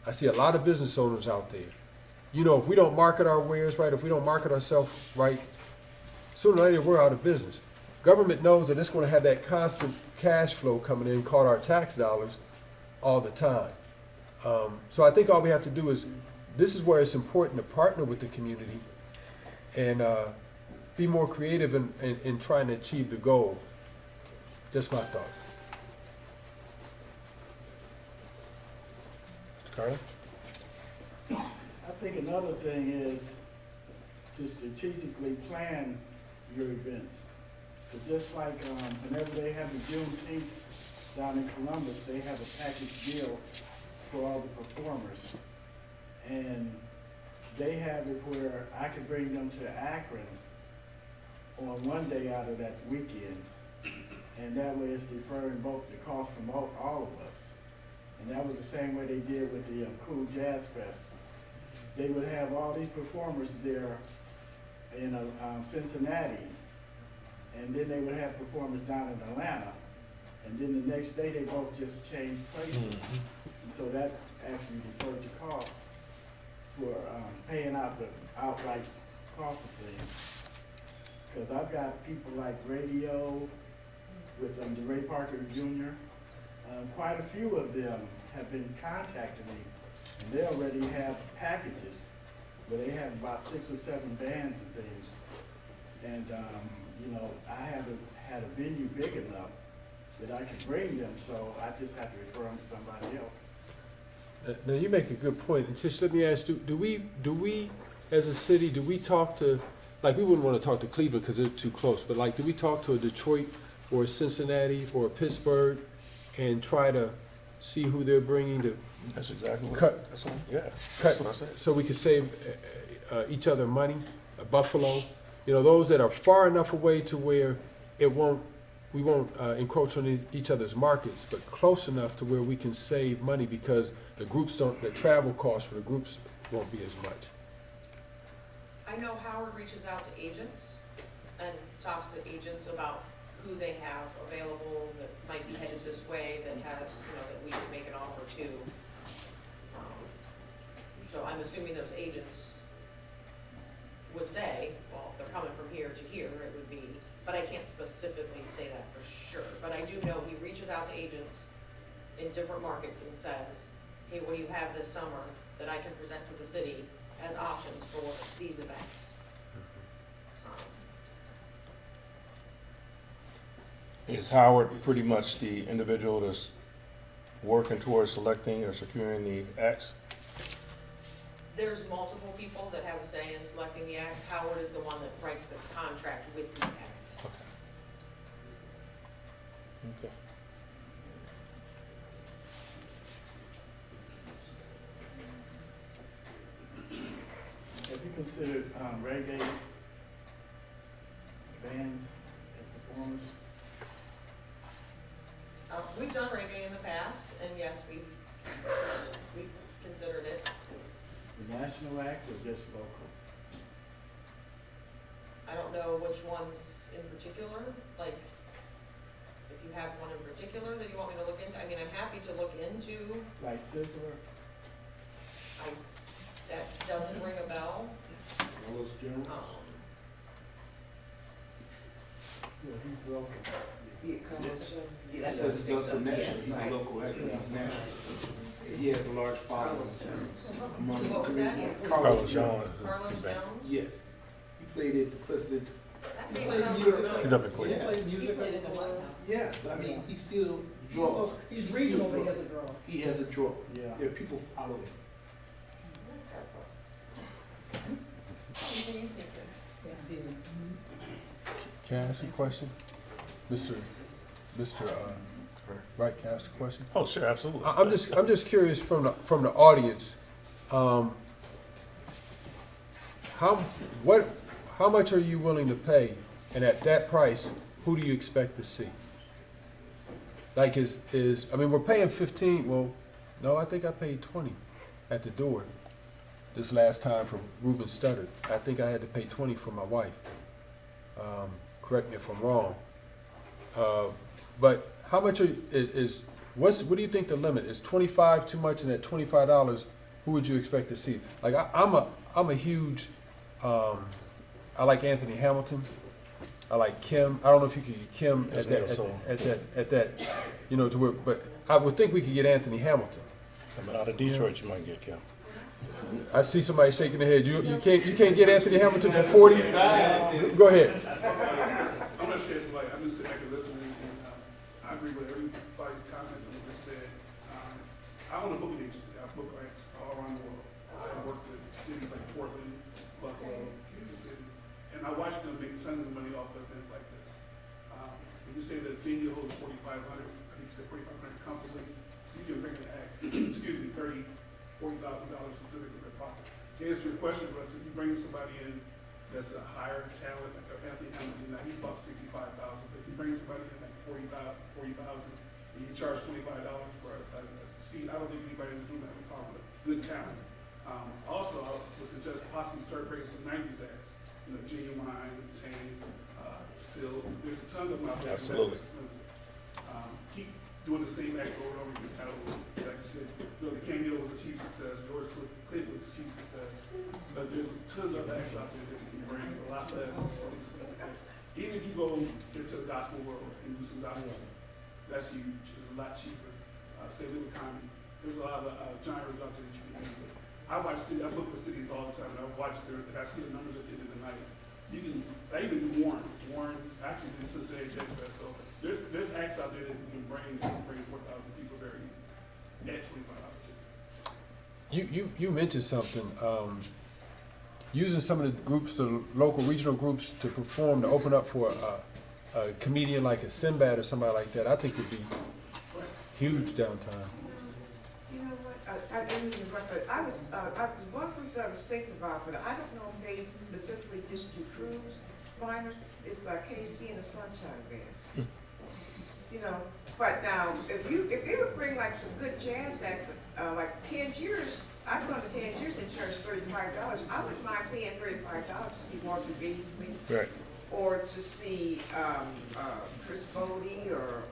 I see a lot of business owners out there. If we don't market our wares right, if we don't market ourselves right, sooner or later we're out of business. Government knows that it's going to have that constant cash flow coming in, called our tax dollars, all the time. So I think all we have to do is, this is where it's important to partner with the community and be more creative in trying to achieve the goal. Just my thoughts. Carter? I think another thing is to strategically plan your events. But just like whenever they have the Juneteenth down in Columbus, they have a package deal for all the performers. And they have it where I could bring them to Akron on one day out of that weekend. And that way it's deferring both the cost from all of us. And that was the same way they did with the Cool Jazz Fest. They would have all these performers there in Cincinnati, and then they would have performers down in Atlanta, and then the next day they both just changed places. And so that actually deferred the cost for paying out the outright cost of things. Because I've got people like Radio with DeRay Parker Jr. Quite a few of them have been contacting me, and they already have packages where they have about 6 or 7 bands and things. And I haven't had a venue big enough that I can bring them, so I just have to refer them to somebody else. Now you make a good point. And just let me ask: Do we, as a city, do we talk to, like, we wouldn't want to talk to Cleveland because they're too close, but like, do we talk to a Detroit or a Cincinnati or a Pittsburgh and try to see who they're bringing to That's exactly what. cut, That's what I said. so we could save each other money? Buffalo, those that are far enough away to where we won't encroach on each other's markets, but close enough to where we can save money because the travel costs for the groups won't be as much. I know Howard reaches out to agents and talks to agents about who they have available that might be headed this way, that has, that we could make an offer to. So I'm assuming those agents would say, well, if they're coming from here to here, it would be, but I can't specifically say that for sure. But I do know he reaches out to agents in different markets and says, hey, what do you have this summer that I can present to the city as options for these events? Is Howard pretty much the individual that's working towards selecting or securing the acts? There's multiple people that have a say in selecting the acts. Howard is the one that writes the contract with the acts. Okay. considered reggae bands and performers? We've done reggae in the past, and yes, we've considered it. The national acts or just local? I don't know which ones in particular, like, if you have one in particular that you want me to look into, I mean, I'm happy to look into, Like Sizzler? that doesn't ring a bell. Carlos Jones? Yeah, he's local. That's because it's also national, he's a local actor, he's national. He has a large following among. What was that? Carlos Jones. Carlos Jones? Yes, he played at the President. That name sounds familiar. He's up in Cleveland. Yeah. He played in the what now? Yeah, but I mean, he still draws. He's regional, but he has a draw. He has a draw. Yeah. There are people follow him. Anything you think of? Yeah, he did. Can I ask you a question? Mr. Wright, can I ask a question? Oh, sure, absolutely. I'm just curious from the audience, how much are you willing to pay, and at that price, who do you expect to see? Like I mean, we're paying 15. Well, no, I think I paid 20 at the door this last time for Ruben Studdard. I think I had to pay 20 for my wife. Correct me if I'm wrong. But how much what do you think the limit is? 25 too much, and at $25, who would you expect to see? Like I'm a huge, I like Anthony Hamilton. I like Kim. I don't know if you could get Kim Yes, at that, you know, to where, but I would think we could get Anthony Hamilton. Coming out of Detroit, you might get Kim. I see somebody shaking their head. You can't get Anthony Hamilton for 40. Go ahead. I'm not sure somebody, I'm just sitting back and listening, and I agree with everybody's comments and what they said. I own a booking agency, I have book rights all around the world. I worked in cities like Portland, Buffalo, Kansas City, and I watched them make tons of money off of events like this. When you say that venue holds 4,500, I think you said 4,500 comfortably, you can bring an act, excuse me, $40,000 to do it in their pocket. To answer your question, Russ, if you bring somebody in that's a higher talent, like Anthony Hamilton, now he's about 65,000. But if you bring somebody in like 40,000, and you charge $25 for a seat, I don't think anybody in this room has a problem with good talent. Also, I would suggest possibly start bringing some 90s acts. You know, Genuine, Tame, Seal. There's tons of them out there. Absolutely. Keep doing the same acts over and over. Just kind of, like you said, you know, the Cameo was a huge success. George Clinton was a huge success. But there's tons of acts out there that you can bring a lot less. Even if you go into the gospel world and do some gospel, that's huge. It's a lot cheaper. Same thing with comedy. There's a lot of genres out there that you can do. I look for cities all the time, and I watch I see the numbers at the end of the night. I even do Warren. Warren actually did Cincinnati Jazz Fest. So there's acts out there that you can bring 4,000 people very easy at $25 You mentioned something. Using some of the groups, the local regional groups, to perform, to open up for a comedian like a Sinbad or somebody like that, I think would be huge downtown. You know what, I didn't even interrupt, but I was one group that I was thinking about, but I don't know if they specifically just do cruise liners. It's KC and the Sunshine Band. You know, but now, if they would bring like some good jazz acts, like Tangiers, I've gone to Tangiers and charged $35. I wouldn't mind paying $35 to see Walter Beasley. Right. Or to see Chris Bodie or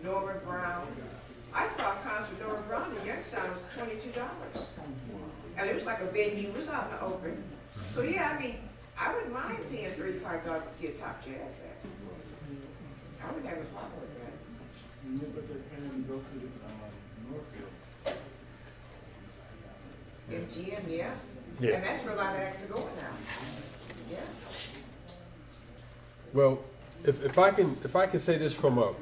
Norman Brown. I saw a concert with Norman Brown in Youngstown. It was $22. And it was like a venue. It was out in the open. So yeah, I mean, I wouldn't mind paying $35 to see a top jazz act. I wouldn't have a problem with that. And look what they're paying to go to the Northfield. MGM, yeah. Yeah. And that's where a lot of acts are going now. Yeah. Well, if I can say this from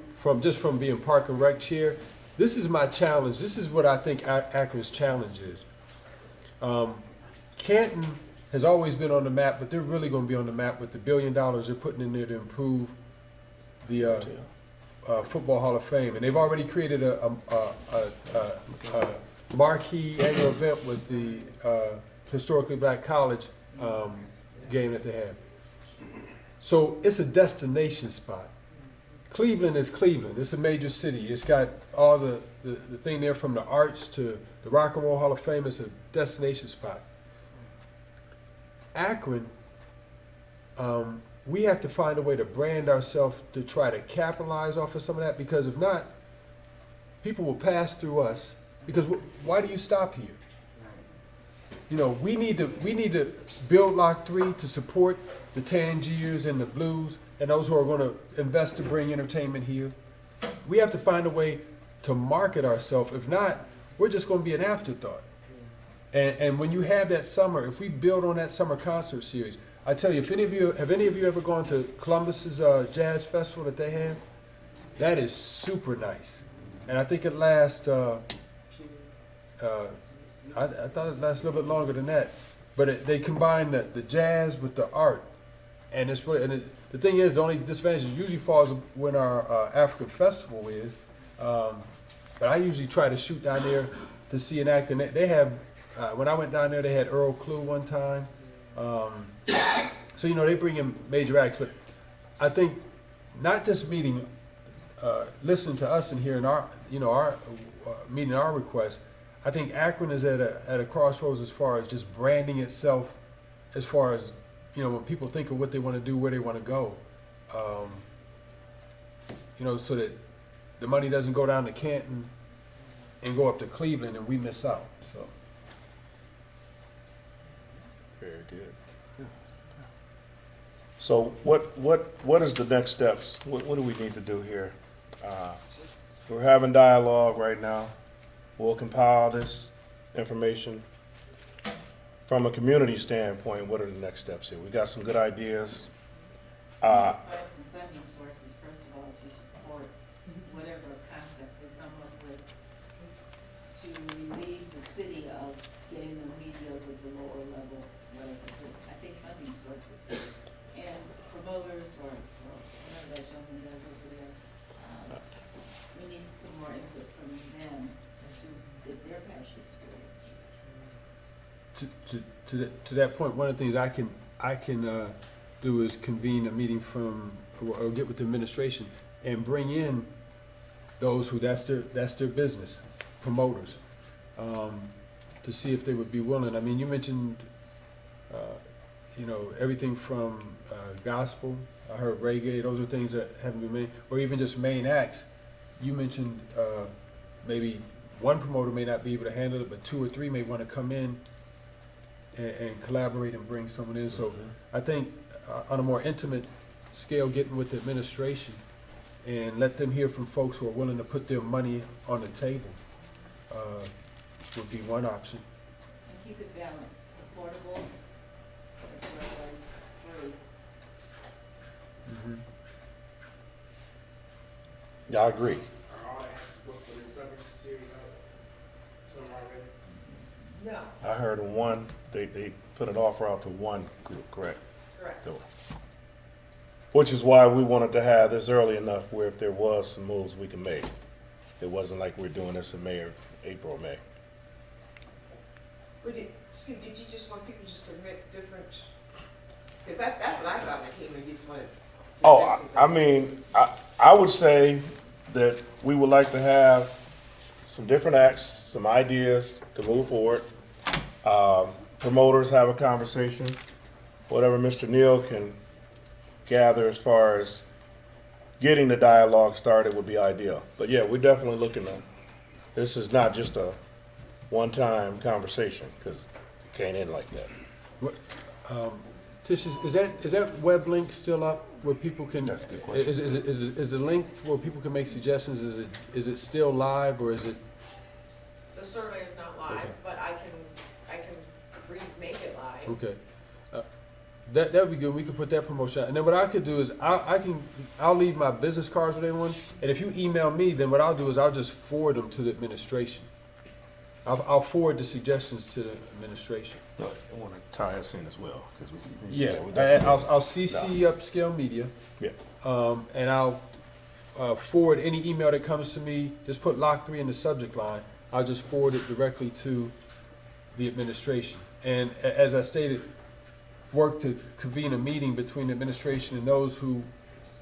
being Park and Rec chair, this is my challenge. This is what I think Akron's challenge is. Canton has always been on the map, but they're really going to be on the map with the $1 billion they're putting in there to improve the Football Hall of Fame, and they've already created a marquee annual event with the Historically Black College game that they have. So it's a destination spot. Cleveland is Cleveland. It's a major city. It's got all the thing there from the arts to the Rock and Roll Hall of Fame. It's a destination spot. Akron, we have to find a way to brand ourselves to try to capitalize off of some of that, because if not, people will pass through us. Because why do you stop here? You know, we need to build Lock 3 to support the Tangiers and the Blues and those who are going to invest to bring entertainment here. We have to find a way to market ourselves. If not, we're just going to be an afterthought. And when you have that summer, if we build on that summer concert series, I tell you, have any of you ever gone to Columbus's jazz festival that they have? That is super nice. And I think it lasts, I thought it lasts a little bit longer than that. But they combine the jazz with the art. And it's really, the thing is, the only disadvantage usually falls when our African festival is. But I usually try to shoot down there to see an act. And they have, when I went down there, they had Earl Clue one time. So, you know, they bring in major acts. But I think not just listening to us and hearing our meeting our requests, I think Akron is at a crossroads as far as just branding itself, as far as, you know, when people think of what they want to do, where they want to go, you know, so that the money doesn't go down to Canton and go up to Cleveland and we miss out. So. Very good. So what is the next steps? What do we need to do here? We're having dialogue right now. We'll compile this information. From a community standpoint, what are the next steps here? We got some good ideas. Find some funding sources, first of all, to support whatever concept we come up with to relieve the city of getting the media with the lower level, whatever. So I think funding sources and promoters or whatever that gentleman does over there. We need some more input from them as to their past experience. To that point, one of the things I can do is convene a meeting or get with the administration and bring in those who that's their business, promoters, to see if they would be willing. I mean, you mentioned, you know, everything from gospel. I heard reggae. Those are things that haven't been made, or even just main acts. You mentioned maybe one promoter may not be able to handle it, but 2 or 3 may want to come in and collaborate and bring someone in. So I think on a more intimate scale, getting with the administration and let them hear from folks who are willing to put their money on the table would be one option. And keep it balanced, affordable as well as free. Mm-hmm. Yeah, I agree. Are all acts booked for this summer series some already? No, I heard one, they put an offer out to one group, correct? correct. So, which is why we wanted to have this early enough where if there was some moves we can make. It wasn't like we're doing this in May or April or May. But did you just want people to submit different, because that's what I thought when I came in, you just wanted Oh, suggestions. I mean, I would say that we would like to have some different acts, some ideas to move forward. Promoters have a conversation. Whatever Mr. Neal can gather as far as getting the dialogue started would be ideal. But yeah, we're definitely looking at, this is not just a one-time conversation, because it can't end like that. What, Tish, is that web link still up where people can? That's a good question. Is the link where people can make suggestions? Is it still live or is it? The survey is not live, Okay. but I can remake it live. Okay. That would be good. We could put that promotion out. And then what I could do is I'll leave my business cards with everyone. And if you email me, then what I'll do is I'll just forward them to the administration. I'll forward the suggestions to the administration. No, I want to tie us in as well. 'Cause we Yeah, definitely- I'll CC Upscale Media. Yeah. And I'll forward any email that comes to me. Just put Lock 3 in the subject line. I'll just forward it directly to the administration. And as I stated, work to convene a meeting between the administration and those who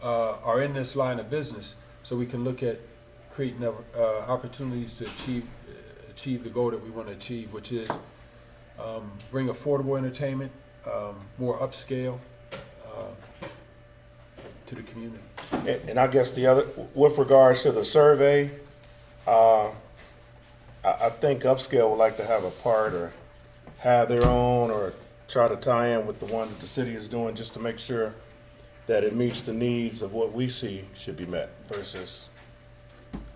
are in this line of business, so we can look at creating opportunities to achieve the goal that we want to achieve, which is bring affordable entertainment, more upscale to the community. And I guess the other, with regards to the survey, I think Upscale would like to have a part or have their own or try to tie in with the one that the city is doing just to make sure that it meets the needs of what we see should be met versus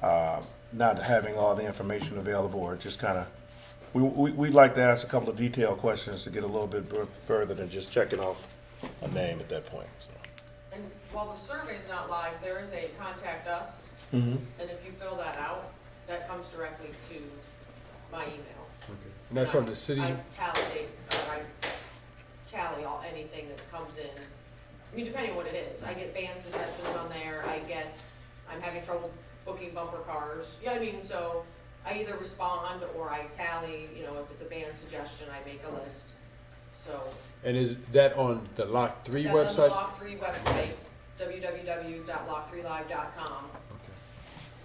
not having all the information available or just kind of, we'd like to ask a couple of detailed questions to get a little bit further than just checking off a name at that point. So. And while the survey's not live, there is a contact us, Mm-hmm. and if you fill that out, that comes directly to my email. Okay. And that's from the cities. I tally anything that comes in. I mean, depending on what it is. I get band suggestions on there. I'm having trouble booking bumper cars. You know what I mean? So I either respond or I tally, you know, if it's a band suggestion, I make a list. So. And is that on the Lock 3 That's website? on the Lock 3 website, www.lock3live.com,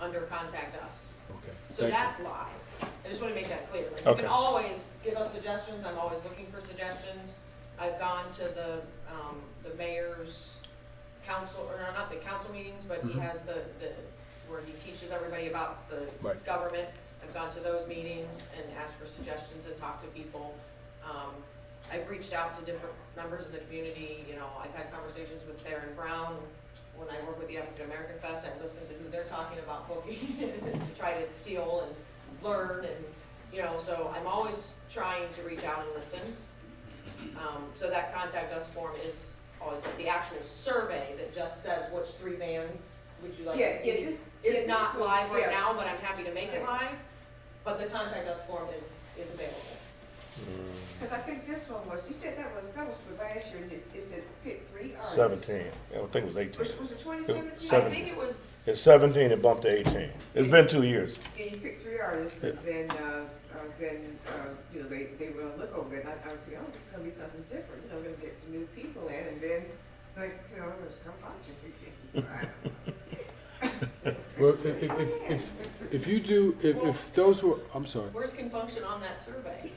under Contact Us. Okay. So Thank you. that's live. I just want to make that clear. Like, you Okay. can always give us suggestions. I'm always looking for suggestions. I've gone to the mayor's council, or not the council meetings, but he Mhm. has the where he teaches everybody about the Right. government. I've gone to those meetings and asked for suggestions and talked to people. I've reached out to different members of the community. You know, I've had conversations with Theron Brown. When I work with the African American Fest, I listen to who they're talking about booking to try to steal and learn, and you know, so I'm always trying to reach out and listen. So that contact us form is always like the actual survey that just says which 3 bands would you like to see. Is not live right now, but I'm happy to make it live. But the contact us form is available. Because I think this one was, you said that was for last year, and it said pick 3 artists. 17. I think it was 18. Was it 2017? I Seven. think it was. It's 17 and bumped to 18. It's been 2 years. And you picked 3 artists, and then you know, they were on look over it, and I was thinking, oh, this is gonna be something different, you know, we're gonna get some new people in, and then, like, you know, there's come watching Well, if you do, if those who, I'm sorry. Words can function on that survey.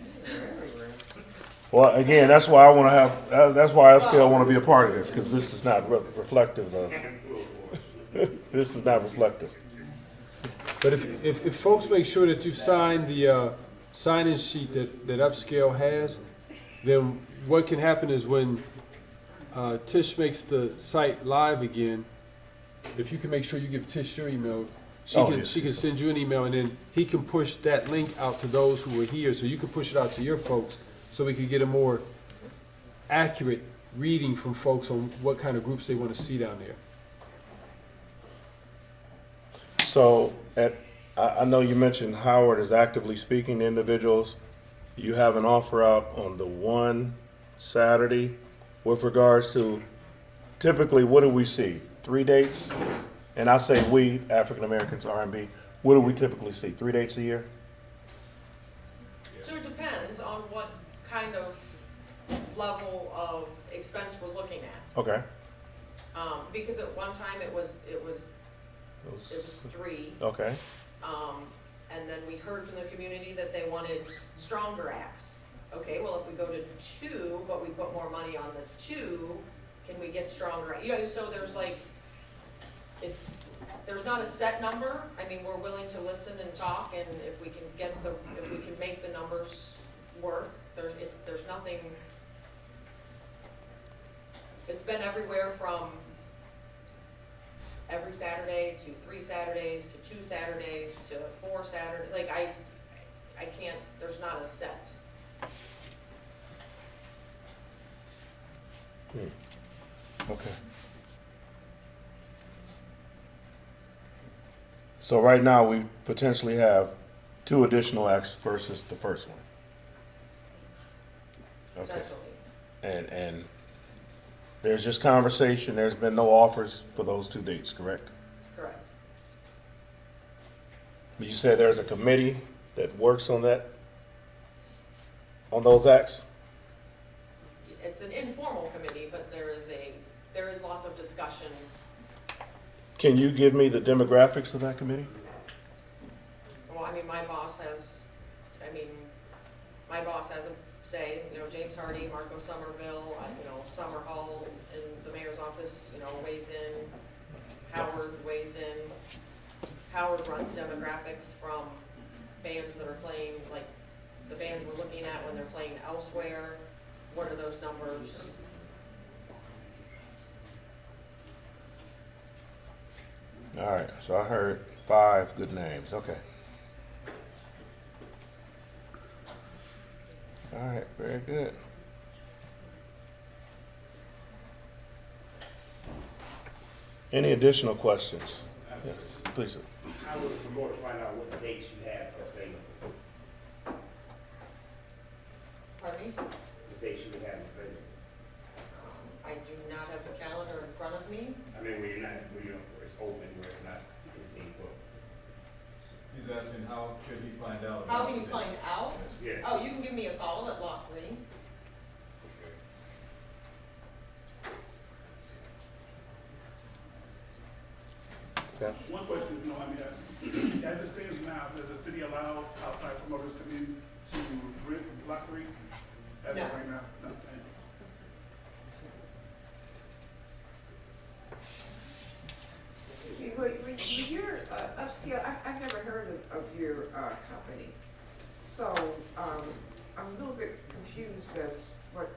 Well, again, that's why I want to have, that's why Upscale want to be a part of this, because this is not reflective of, this is not reflective. But if folks make sure that you sign the sign-in sheet that Upscale has, then what can happen is when Tish makes the site live again, if you can make sure you give Tish your email, she can send you an email, and then he can push that link out to those who are here, so you can push it out to your folks, so we can get a more accurate reading from folks on what kind of groups they want to see down there. So, I know you mentioned Howard is actively speaking to individuals. You have an offer out on the one Saturday with regards to, typically, what do we see? 3 dates? And I say we, African Americans, R&B, what do we typically see? 3 dates a year? So it depends on what kind of level of expense we're looking at. Okay. Because at one time it was 3. Okay. And then we heard from the community that they wanted stronger acts. Okay, well, if we go to 2, but we put more money on the 2, can we get stronger? You know, so there's like, there's not a set number. I mean, we're willing to listen and talk, and if we can make the numbers work, there's nothing. It's been everywhere from every Saturday to 3 Saturdays to 2 Saturdays to 4 Saturdays. Like I can't. There's not a set. Okay. So right now, we potentially have 2 additional acts versus the first one. Okay. Potentially. And there's just conversation, there's been no offers for those 2 dates, correct? Correct. But you said there's a committee that works on that, on those acts? it's an informal committee, but there is lots of discussion. Can you give me the demographics of that committee? Well, I mean, my boss has a say, you know, James Hardy, Marco Somerville, Summer Hall in the mayor's office, weighs in. Howard weighs in. Howard runs demographics from bands that are playing, like the bands we're looking at when they're playing elsewhere. What are those numbers? All right, so I heard 5 good names, okay. All right, very good. Any additional questions? Yes, please. I would promote to find out what dates you have available, Pardon me? the dates you have available. I do not have the calendar in front of me. I mean, where it's open, where it's not anything booked. He's asking how could he find out? How can you find out? Yeah. Oh, you can give me a call at Lot 3. Okay. One question, you know, I mean, as it stands now, does the city allow outside promoters to come in to rent Lot 3? As No. of right now? No, thank you. When you're upscale, I've never heard of your company. So I'm a little bit confused as what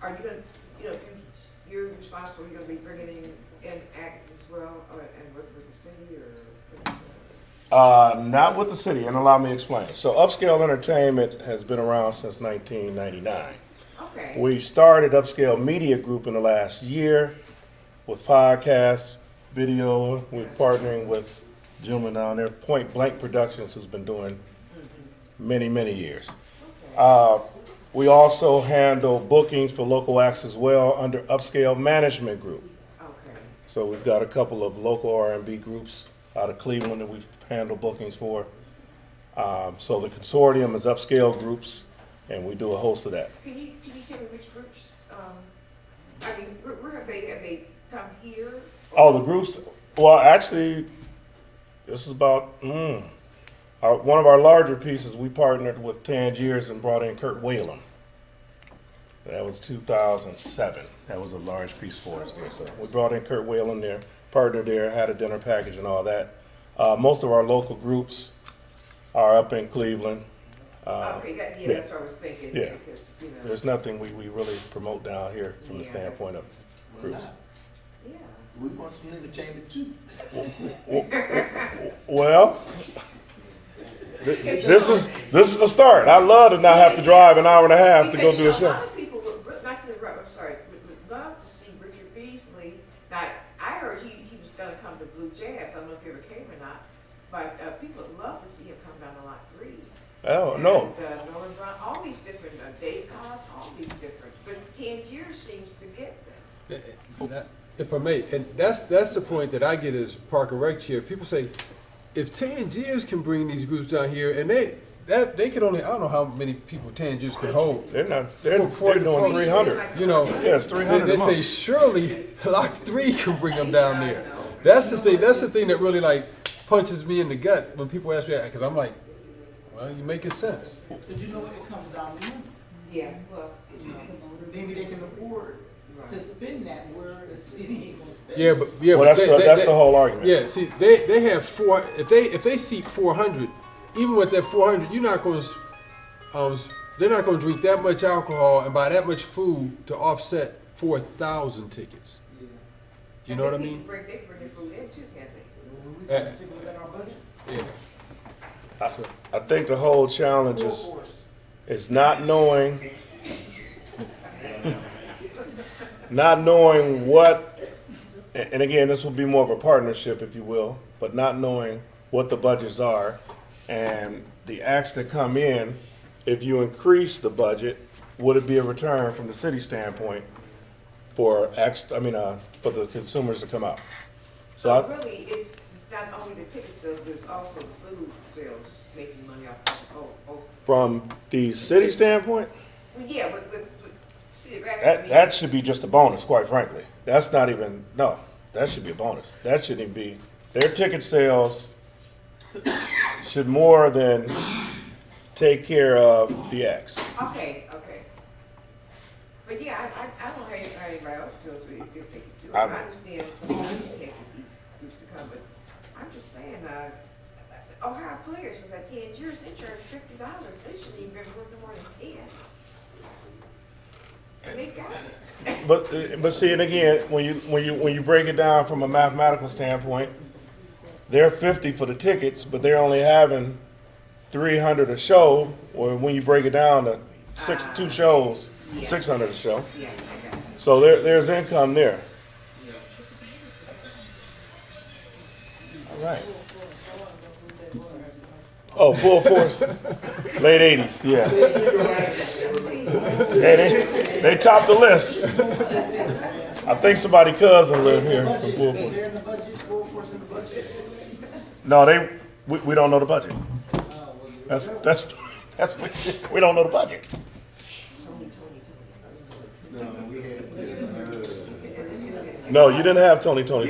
are you gonna, if you're responsible, you're gonna be bringing in acts as well, and work with the city or? Not with the city, and allow me to explain. So Upscale Entertainment has been around since 1999. Okay. We started Upscale Media Group in the last year with podcasts, video. We're partnering with a gentleman down there, Point Blank Productions, who's been doing many, many years. We also handle bookings for local acts as well under Upscale Management Group. Okay. So we've got a couple of local R&B groups out of Cleveland that we've handled bookings for. So the consortium is Upscale Groups, and we do a host of that. Can you tell me which groups, I mean, where have they come here? Oh, the groups, well, actually, this is about, one of our larger pieces, we partnered with Tangiers and brought in Kurt Whalum. That was 2007. That was a large piece for us there. So we brought in Kurt Whalum there, partnered there, had a dinner package and all that. Most of our local groups are up in Cleveland. Okay, that's what I was thinking. Yeah. Because, There's nothing we really promote down here from the standpoint of groups. yeah. We want some entertainment too. Well, this is the start. I love to not have to drive an hour and a half to go do a A show. lot of people would, not to interrupt, I'm sorry, would love to see Richard Beasley. Now, I heard he was gonna come to Blue Jazz, I don't know if he ever came or not, but people would love to see him come down to Lot 3. Oh, no. And Norman Brown, all these different, Dave Cos, all these different, but Tangier seems to get them. If I may, and that's the point that I get as Park and Rec chair. People say, if Tangiers can bring these groups down here, and they could only, I don't know how many people Tangiers can hold. They're doing 300. You know, Yeah, it's 300 they a say month. surely Lot 3 can bring them down there. That's the thing. That's the thing that really like punches me in the gut when people ask me that, because I'm like, well, you're making sense. Did you know what it comes down to? Yeah, well, Maybe they can afford to spend that where the city ain't gonna spend. Yeah, but Well, that's the whole argument. Yeah, see, they have if they seat 400, even with that 400, you're not going to they're not going to drink that much alcohol and buy that much food to offset 4,000 tickets. Yeah. You know what I mean? They bring their food in too, can't they? We can stick within our budget. Yeah. I think the whole challenge is not knowing what, and again, this will be more of a partnership, if you will, but not knowing what the budgets are and the acts that come in. If you increase the budget, would it be a return from the city standpoint for for the consumers to come out? So really, it's not only the ticket sales, but it's also the food sales making money off of. From the city standpoint, Well, yeah, but City of Akron, I That, mean, that should be just a bonus, quite frankly. That's not even, no, that should be a bonus. That shouldn't even be, their ticket sales should more than take care of the acts. okay. But yeah, I don't know how anybody else feels if they could do it. I I'm- understand sometimes you can't get these groups to come, but I'm just saying, Ohio Players was at 10 years, they charged $50. They shouldn't even been working more than 10. And they got it. But see, and again, when you break it down from a mathematical standpoint, they're 50 for the tickets, but they're only having 300 a show, or when you break it down to two shows, 600 a show. Yeah, I got you. So there's income there. All right. Oh, full force, late 80s, yeah. Hey, they topped the list. I think somebody cousin live here from full force. No, we don't know the budget. That's we don't know the budget. No, we had, No, you didn't have Tony. Tony.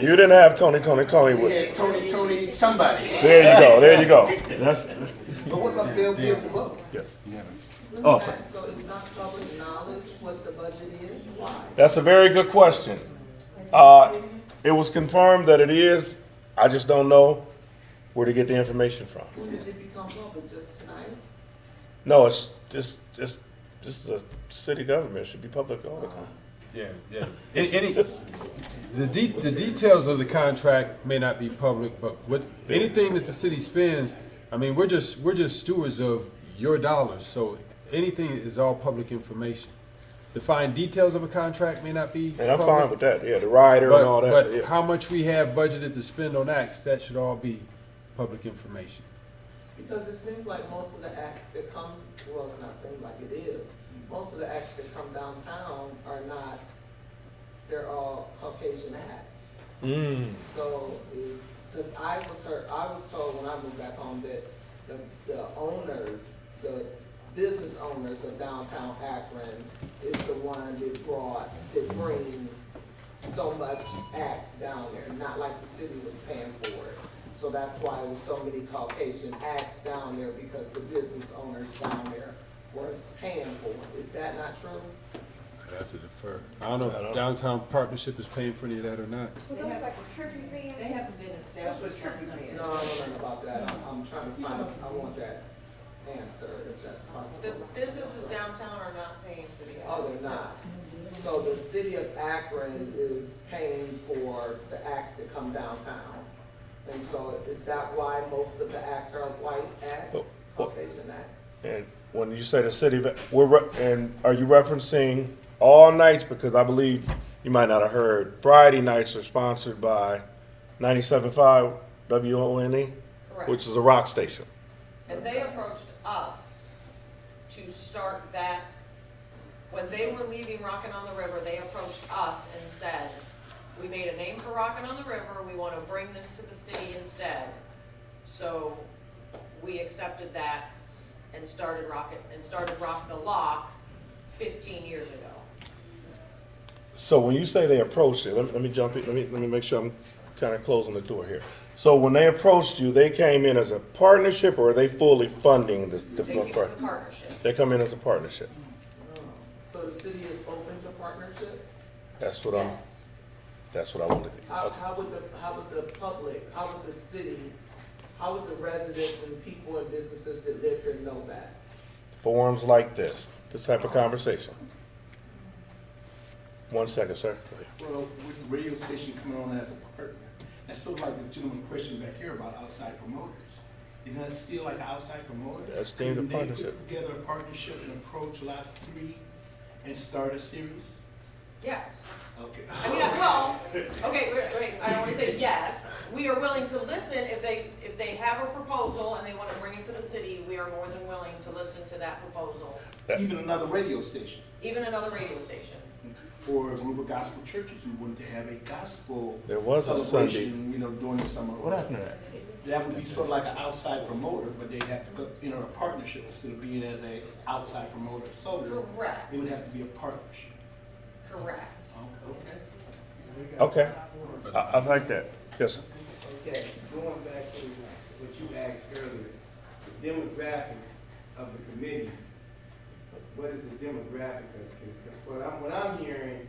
You didn't have Tony We with. had Tony, somebody. There you go. That's, But what's up there, we have to vote. yes. Oh, I'm sorry. So it's not public knowledge what the budget is? Why? That's a very good question. It was confirmed that it is. I just don't know where to get the information from. When did it become public, just tonight? No, it's just the city government. It should be public all the time. Yeah. The details of the contract may not be public, but anything that the city spends, I mean, we're just stewards of your dollars, so anything is all public information. The fine details of a contract may not be And I'm public, fine with that. Yeah, the rider and all that. But yeah. how much we have budgeted to spend on acts, that should all be public information. Because it seems like most of the acts that comes, well, it's not seems like it is, most of the acts that come downtown are not, they're all Caucasian acts. So because I was told when I moved back home that the owners, the business owners of downtown Akron is the one that brings so much acts down there, not like the city was paying for it. So that's why there was so many Caucasian acts down there, because the business owners down there was paying for it. Is that not true? I'd have to defer. I don't know if Downtown Partnership is paying for any of that or not. Well, that was like a tribute band. They haven't been established. That's what tribute band. No, I don't know about that. I'm trying to find, I want that answer, if that's The possible. businesses downtown are not paying for the Oh, ads. they're not. So the city of Akron is paying for the acts that come downtown. And so is that why most of the acts are white acts, Caucasian acts? And when you say the city, and are you referencing all nights? Because I believe you might not have heard. Friday nights are sponsored by 97.5 WONE, Correct. which is a rock station. And they approached us to start that. When they were leaving Rockin' on the River, they approached us and said, we made a name for Rockin' on the River, we want to bring this to the city instead. So we accepted that and started Rock the Lock 15 years ago. So when you say they approached you, let me jump in. Let me make sure I'm kind of closing the door here. So when they approached you, they came in as a partnership, or are they fully funding this? They came as a partnership. They come in as a partnership. So the city is open to partnerships? That's what Yes. That's what I want to do. How Okay. would the public, how would the city, how would the residents and people and businesses that live here know that? Forums like this type of conversation. 1 second, sir. Go ahead. Well, with the radio station coming on as a partner, that's sort of like the gentleman question back here about outside promoters. Isn't that still like an outside promoter? That's deemed a Couldn't partnership. They put together a partnership and approach Lot 3 and start a series? Yes. Okay. I mean, well, okay, wait, I don't want to say yes. We are willing to listen if they have a proposal and they want to bring it to the city, we are more than willing to listen to that proposal. Even another radio station, Even another radio station. or a group of gospel churches who wanted to have a gospel There was a Sunday. celebration, during the summer. What happened to that? that would be sort of like an outside promoter, but they'd have to go, enter a partnership instead of being as a outside promoter solely. Correct, It would have to be a partnership. correct. Okay. Okay, I like that. Yes, sir. Okay, going back to what you asked earlier, the demographics of the committee. What is the demographic of the committee? Because what I'm hearing,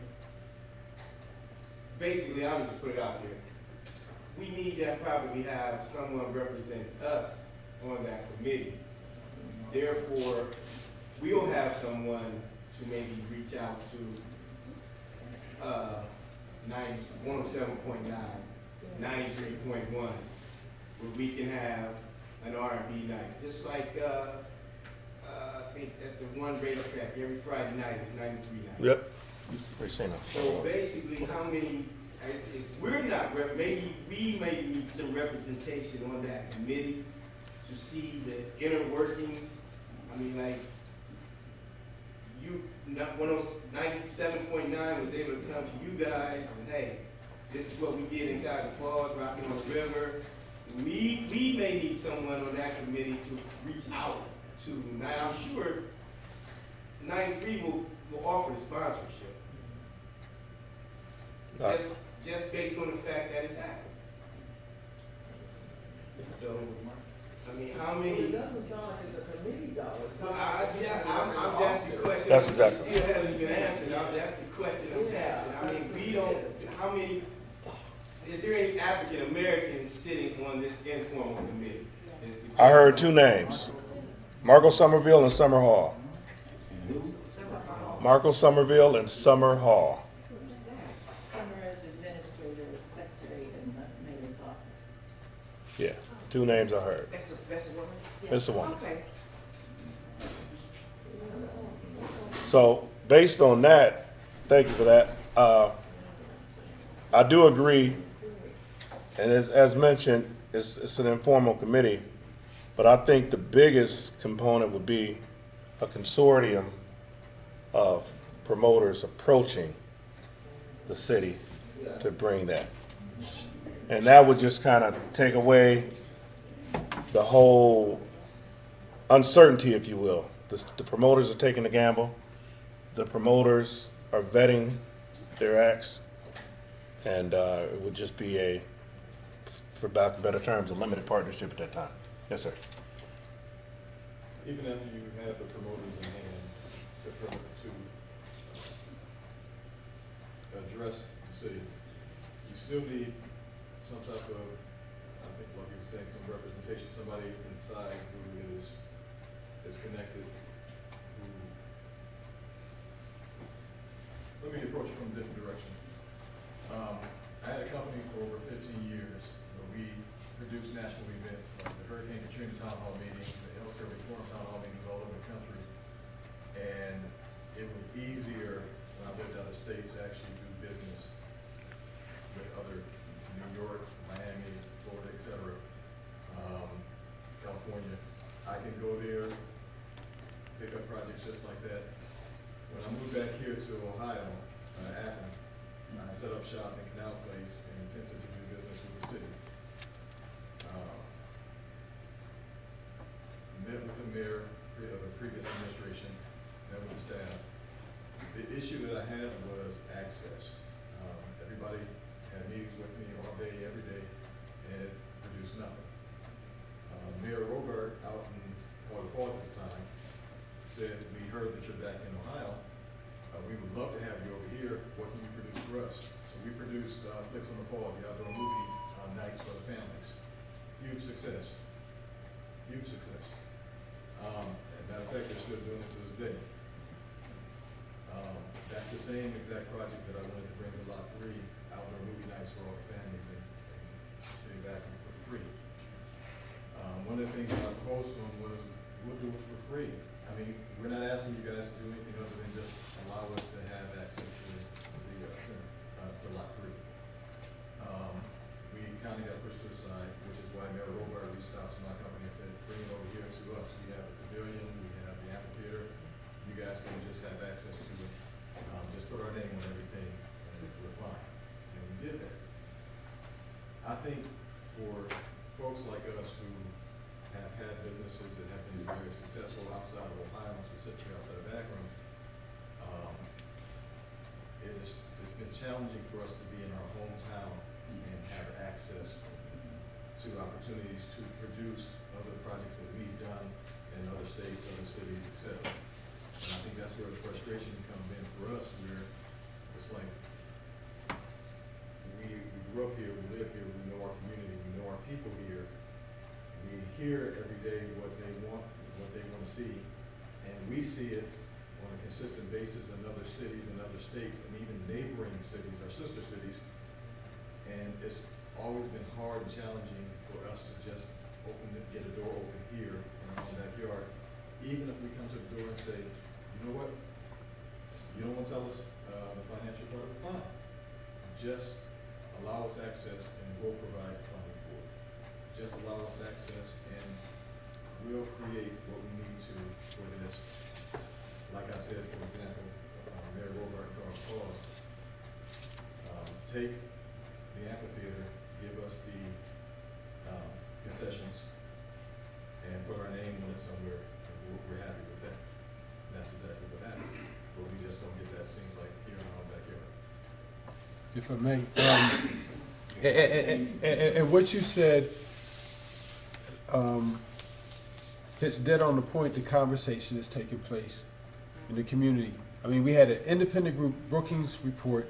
basically, I'll just put it out there. We need to probably have someone represent us on that committee. Therefore, we'll have someone to maybe reach out to 107.9, 93.1, where we can have an R&B night. Just like, I think at the one radio track, every Friday night is 93 night. Yep. We've seen them. So basically, how many, we're not, maybe we may need some representation on that committee to see the inner workings. I mean, like, you, 97.9 was able to come to you guys and, hey, this is what we did in Cuyahoga Falls, Rocking on the River. We may need someone on that committee to reach out to. Now, I'm sure 93 will offer the sponsorship. Just based on the fact that it's happening. So, I mean, how It many? doesn't sound like it's a committee though. It sounds I'm that's the question. That's exactly. Still hasn't been answered. That's the question I'm asking. I mean, we don't, how many, is there any African Americans sitting on this informal committee? I heard two names, Marco Somerville and Summer Hall. Marco Somerville and Summer Hall. Summer as administrator and secretary in the mayor's office. Yeah, two names I heard. That's the woman? It's the one. Okay. So based on that, thank you for that. I do agree, and as mentioned, it's an informal committee, but I think the biggest component would be a consortium of promoters approaching the city to bring that. And that would just kind of take away the whole uncertainty, if you will. The promoters are taking the gamble. The promoters are vetting their acts. And it would just be a, for lack of better terms, a limited partnership at that time. Yes, sir. Even after you have the promoters in hand to address the city, you still need some type of, I think like you were saying, some representation, somebody inside who is connected, who, let me approach it from a different direction. I had a company for over 15 years where we produced national events, like the Hurricane Katrina Town Hall meetings, the Healthcare Reform Town Hall meetings all over the country. And it was easier when I lived out of state to actually do business with other, New York, Miami, Florida, et cetera, California. I can go there, pick up projects just like that. When I moved back here to Ohio, Akron, I set up shop in Canal Place and attempted to do business with the city. Met with the mayor of the previous administration, met with the staff. The issue that I had was access. Everybody had meetings with me all day, every day, and it produced nothing. Mayor Robert out in Cuyahoga Falls at the time said, "We heard that you're back in Ohio. We would love to have you over here. What can you produce for us?" So we produced Flicks on the Fall, the outdoor movie nights for the families. Huge success. Huge success. As a matter of fact, they're still doing it to this day. That's the same exact project that I wanted to bring to Lot 3, outdoor movie nights for all the families in the city of Akron for free. One of the things that I proposed to them was, we'll do it for free. I mean, we're not asking you guys to do anything other than just allow us to have access to the center, to Lot 3. We kind of got pushed to the side, which is why Mayor Robert reached out to my company and said, "Bring it over here to us. We have the pavilion, we have the amphitheater. You guys can just have access to it. Just put our name on everything, and we're fine." And we did that. I think for folks like specifically outside of Akron, it's been challenging for us to be in our hometown and have access to opportunities to produce other projects that we've done in other states, other cities, et cetera. And I think that's where the frustration comes in for us, where it's like, we grew up here, we live here, we know our community, we know our people here. We hear every day what they want to see, and we see it on a consistent basis in other cities and other states, and even neighboring cities, our sister cities. And it's always been hard and challenging for us to just get a door open here in our own backyard. Even if we come to the door and say, you know what, you don't want to tell us the financial part of it, fine. Just allow us access and we'll provide funding for it. Just allow us access and we'll create what we need to for this. Like I said, for example, Mayor Robart and Carl Paws, take the amphitheater, give us the concessions, and put our name on it somewhere, and we're happy with that. And that's exactly what happened. But we just don't get that, seems like, here in our own backyard. If I may. And what you said, it's dead on the point, the conversation that's taking place in the community. I mean, we had an independent group, Brookings Report,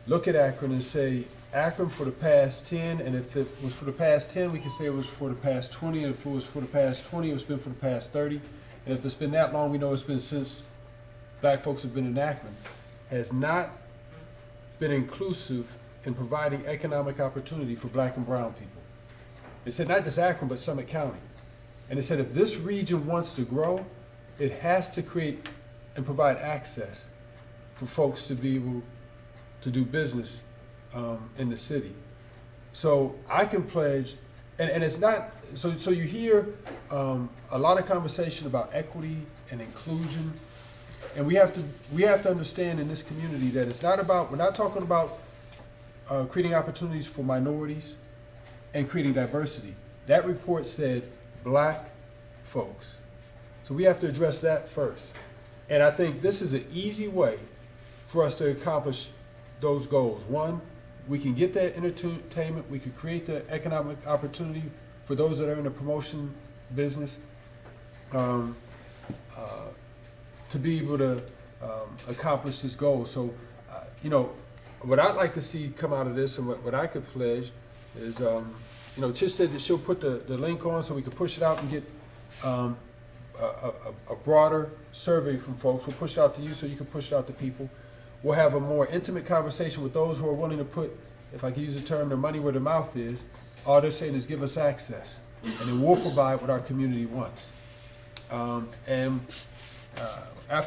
look at Akron and say, Akron for the past 10, and if it was for the past 10, we can say it was for the past 20, and if it was for the past 20, it's been for the past 30. And if it's been that long, we know it's been since black folks have been in Akron, has not been inclusive in providing economic opportunity for black and brown people. It said not just Akron, but Summit County. And it said if this region wants to grow, it has to create and provide access for folks to be able to do business in the city. So I can pledge, and it's not, so you hear a lot of conversation about equity and inclusion, and we have to understand in this community that it's not about, we're not talking about creating opportunities for minorities and creating diversity. That report said black folks. So we have to address that first. And I think this is an easy way for us to accomplish those goals. One, we can get that entertainment, we can create the economic opportunity for those that are in the promotion business to be able to accomplish this goal. So, you know, what I'd like to see come out of this and what I could pledge is, you know, Tish said that she'll put the link on so we can push it out and get a broader survey from folks. We'll push it out to you so you can push it out to people. We'll have a more intimate conversation with those who are willing to put, if I can use the term, their money where their mouth is. All they're saying is give us access, and then we'll provide what our community wants. After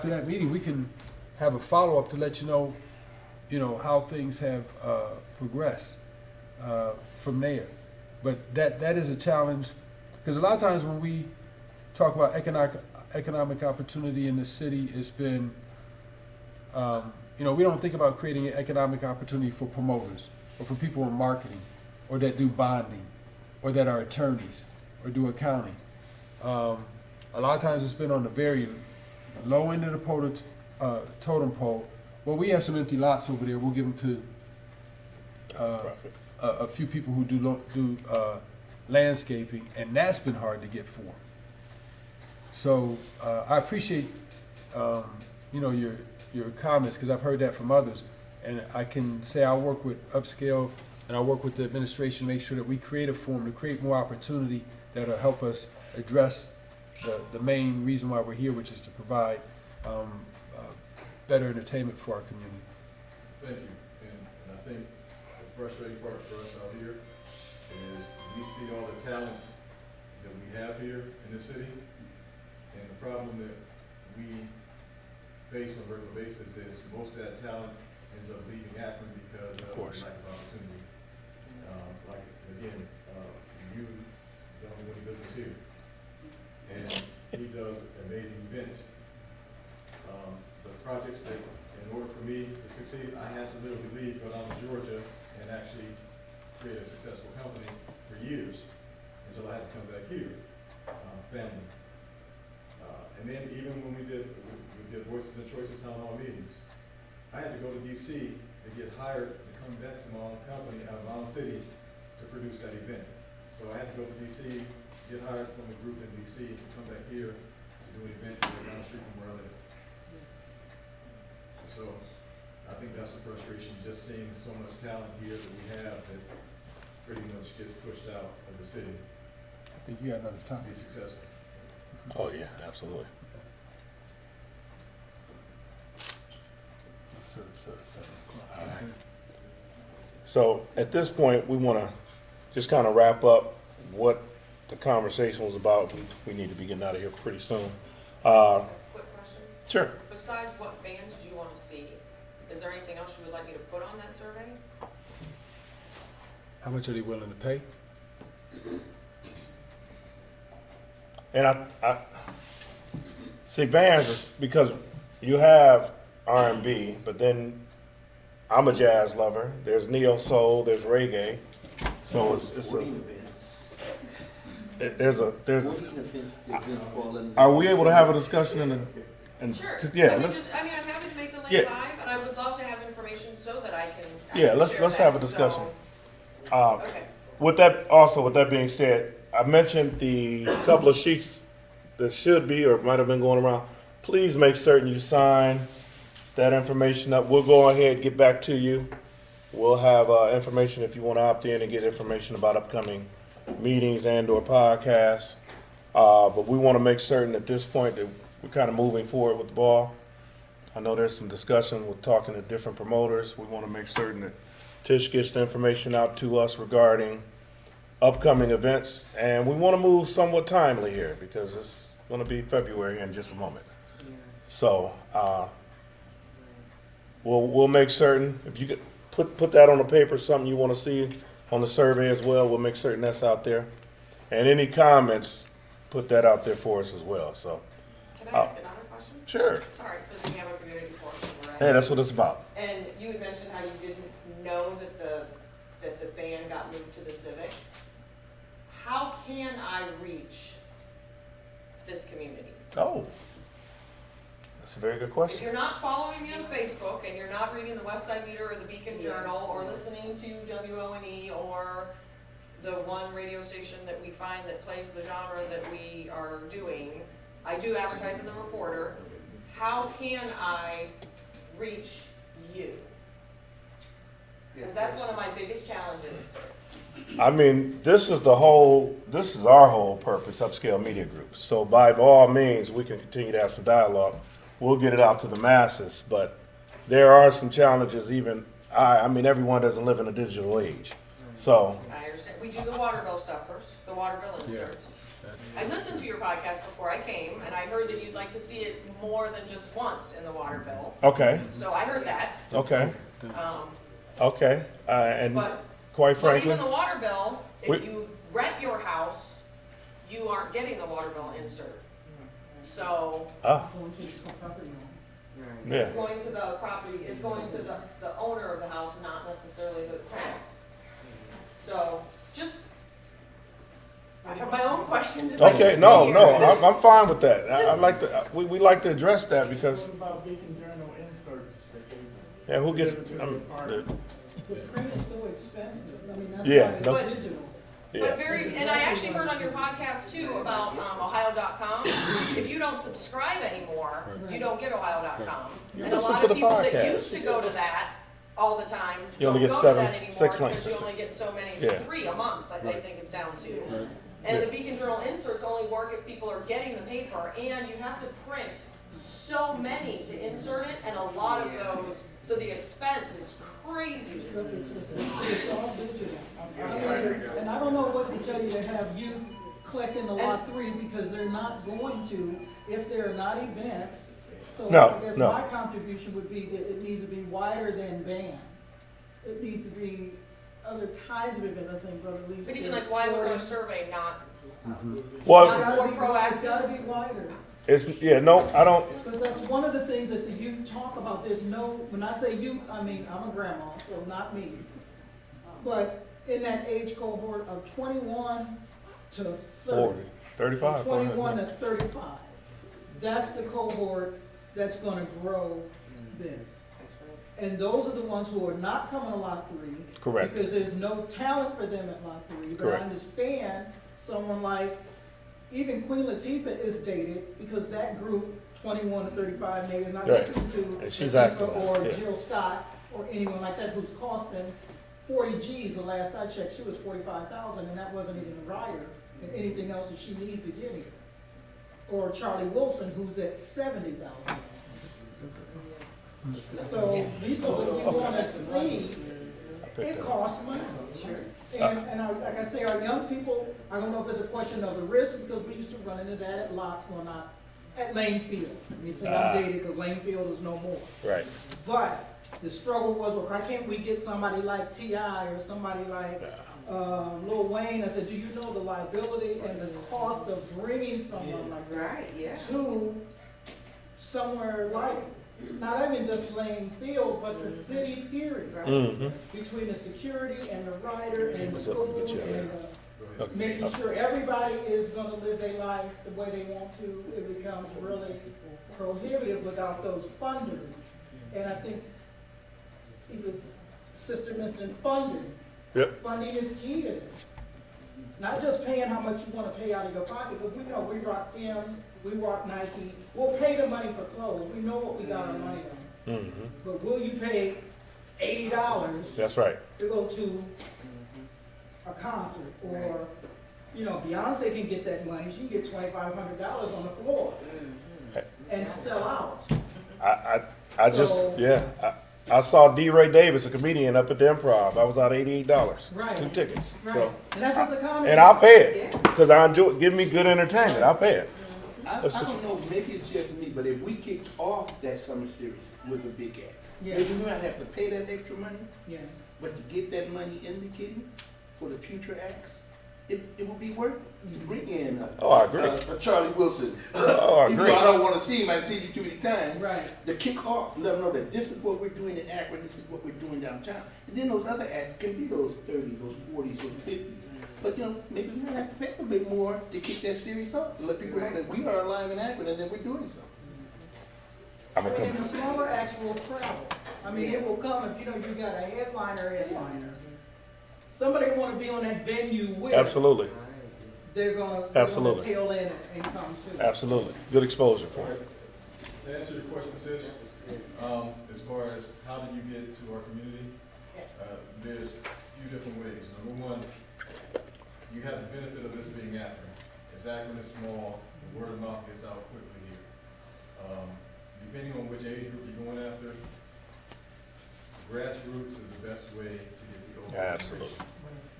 that meeting, we can have a follow-up to let you know how things have progressed from there. But that is a challenge, because a lot of times when we talk about economic opportunity in the city, it's been, we don't think about creating an economic opportunity for promoters or for people in marketing or that do bonding or that are attorneys or do accounting. A lot of times it's been on the very low end of the totem pole. Well, we have some empty lots over there. We'll give them to a few people who do landscaping, and that's been hard to get for. So I appreciate your comments, because I've heard that from others, and I can say I'll work with Upscale and I'll work with the administration to make sure that we create a forum to create more opportunity that'll help us address the main reason why we're here, which is to provide better entertainment for our community. Thank you. And I think the frustrating part for us out here is we see all the talent that we have here in the city, and the problem that we face on a regular basis is most of that talent ends up leaving Akron because of lack of opportunity. Like, again, you don't do any business here, and he does amazing events. The projects that, in order for me to succeed, I had to literally leave, go down to Georgia and actually create a successful company for years until I had to come back here, family. And then even when we did Voices and Choices Town Hall meetings, I had to go to DC to get hired to come back to my own company out of my own city to produce that event. So I had to go to DC, get hired from a group in DC, to come back here to do an event down the street from where I live. So I think that's a frustration, just seeing so much talent here that we have that pretty much gets pushed out of the city I think you got another to topic. be successful. Oh, yeah, absolutely. So at this point, we want to just kind of wrap up what the conversation was about. We need to be getting out of here pretty soon. Quick question. Sure. Besides what bands do you want to see, is there anything else you would like me to put on that survey? How much are they willing to pay? And I see bands is because you have R&B, but then I'm a jazz lover. There's neo soul, there's reggae. So there's a. Are we able to have a discussion Sure. yeah, I'm happy to make the link Yeah. live, and I would love to have information so that I can. yeah, let's share have a that. discussion. Okay. With that being said, I mentioned the couple of sheets that should be or might have been going around. Please make certain you sign that information up. We'll go ahead and get back to you. We'll have information if you want to opt in and get information about upcoming meetings and or podcasts. But we want to make certain at this point that we're kind of moving forward with the ball. I know there's some discussion with talking to different promoters. We want to make certain that Tish gets the information out to us regarding upcoming events. And we want to move somewhat timely here because it's going to be February in just a moment. So we'll make certain, if you could put that on the paper, something you want to see on the survey as well, we'll make certain that's out there. And any comments, put that out there for us as well. So, Can I ask another question? sure. All right, so we have a community forum. Right? Hey, that's what it's about. And you had mentioned how you didn't know that the band got moved to the Civic. How can I reach this community? Oh, that's a very good If question. you're not following me on Facebook and you're not reading the West Side Leader or the Beacon Journal or listening to WONE or the one radio station that we find that plays the genre that we are doing, I do advertise in the Reporter. How can I reach you? Because that's one of my biggest challenges. I mean, this is our whole purpose, Upscale Media Group. So by all means, we can continue to have some dialogue. We'll get it out to the masses, but there are some challenges even, I mean, everyone doesn't live in a digital age. So, I understand. We do the water bill stuff first, the water bill inserts. I listened to your podcast before I came, and I heard that you'd like to see it more than just once in the water bill. okay, So I heard that. okay, okay. And But quite But frankly, even the water bill, if We- you rent your house, you aren't getting the water bill insert. So Going to the property owner. yeah. it's going to the property, it's going to the owner of the house, not necessarily the tenant. So just, I have my own questions. If I Okay, can no, speak no, here. I'm fine with that. I like to, we like to address that because, What about Beacon Journal inserts that they yeah, who gets, deliver to I the mean, apartments? The print is so expensive, I mean, that's Yeah, why no- it's digital. yeah. But and I actually heard on your podcast too about Ohio.com. If you don't subscribe anymore, you don't get Ohio.com. And a Listen lot to of the people that podcast. used to go to that all the time You don't only go get to that 6 anymore because links. you only get so many, Yeah. 3 a month, I think it's down to. Right. And Yeah. the Beacon Journal inserts only work if people are getting the paper, and you have to print so many to insert it, and a lot of those, so the expense is crazy. Stuff is just, it's all digital. And I don't know what to tell you to have youth clicking the lot 3 because they're not going to if they're not events. So No, I guess no. my contribution would be that it needs to be wider than bands. It needs to be other kinds of events, I think, but at least. But even like, why was our it's survey not, Well, gotta be- more proactive? It's gotta be wider. it's, yeah, no, I don't, Because that's one of the things that the youth talk about. There's no, when I say youth, I mean, I'm a grandma, so not me. But in that age cohort of 21 to 30. 40, 35. go ahead. 21 to 35. that's the cohort that's gonna grow this. And those are the ones who are not coming to Lot 3. Correct. Because there's no talent for them at Lot 3. But Correct. I understand someone like, even Queen Latifah is dated because that group, 21 to 35, maybe not Right. listening to And she's Latifah active, or yeah. Jill Scott or anyone like that who's costing 40 G's. The last I checked, she was 45,000, and that wasn't even a rider and anything else that she needs to get here. Or Charlie Wilson, who's at 70,000. So these are what we want to see. It costs money. And like I say, our young people, I don't know if it's a question of the risk, because we used to run into that at not at Lane Field. Let me say I'm dated because Lane Field is no more. Right. But the struggle was, well, why can't we get somebody like T.I. or somebody like Lil Wayne? I said, do you know the liability and the cost of bringing someone like that to somewhere like, not even just Lane Field, but the city period, between the security and the rider and the food and making sure everybody is gonna live their life the way they want to. It becomes really prohibitive without those funders. And I think even Sister mentioned funding. Yep. Funding is key to this. Not just paying how much you wanna pay out of your pocket, because we know we rock Tim's, we rock Nike. We'll pay the money for clothes. We know what we got our money on. But will you pay $80 That's right. to go to a concert? Or, you know, Beyonce can get that money. She can get $2,500 on the floor and sell out. I saw D. Ray Davis, a comedian, up at the Improv. I was out $88. Right. 2 tickets. Right. So, And that's just a comedy. and I'll pay it because I enjoy. Give me good entertainment. I'll pay it. I don't know, maybe it's just me, but if we kick off that summer series with a big act, Yeah. maybe we might have to pay that extra money, Yeah. but to get that money in the kitty for the future acts, it would be worth it. To bring in I agree. Charlie Wilson. I Even agree. though I don't want to see him, I've seen you too many times. Right. To kick off, let them know that this is what we're doing in Akron, this is what we're doing downtown. And then those other acts can be those 30s, those 40s, those 50s. But you know, maybe we might have to pay a bit more to kick that series off, to let people know that we are alive in Akron and that we're doing something. And the smaller acts will travel. I mean, it will come if you know you got a headliner. Somebody want to be on that venue with. Absolutely. They're gonna Absolutely. tail in and come too. Absolutely. Good exposure for it. To answer your question, Tish, as far as how do you get to our community, there's a few different ways. Number one, you have the benefit of this being Akron. As Akron is small, the word of mouth gets out quickly here. Depending on which age group you're going after, grassroots is the best way to get the overall. Absolutely.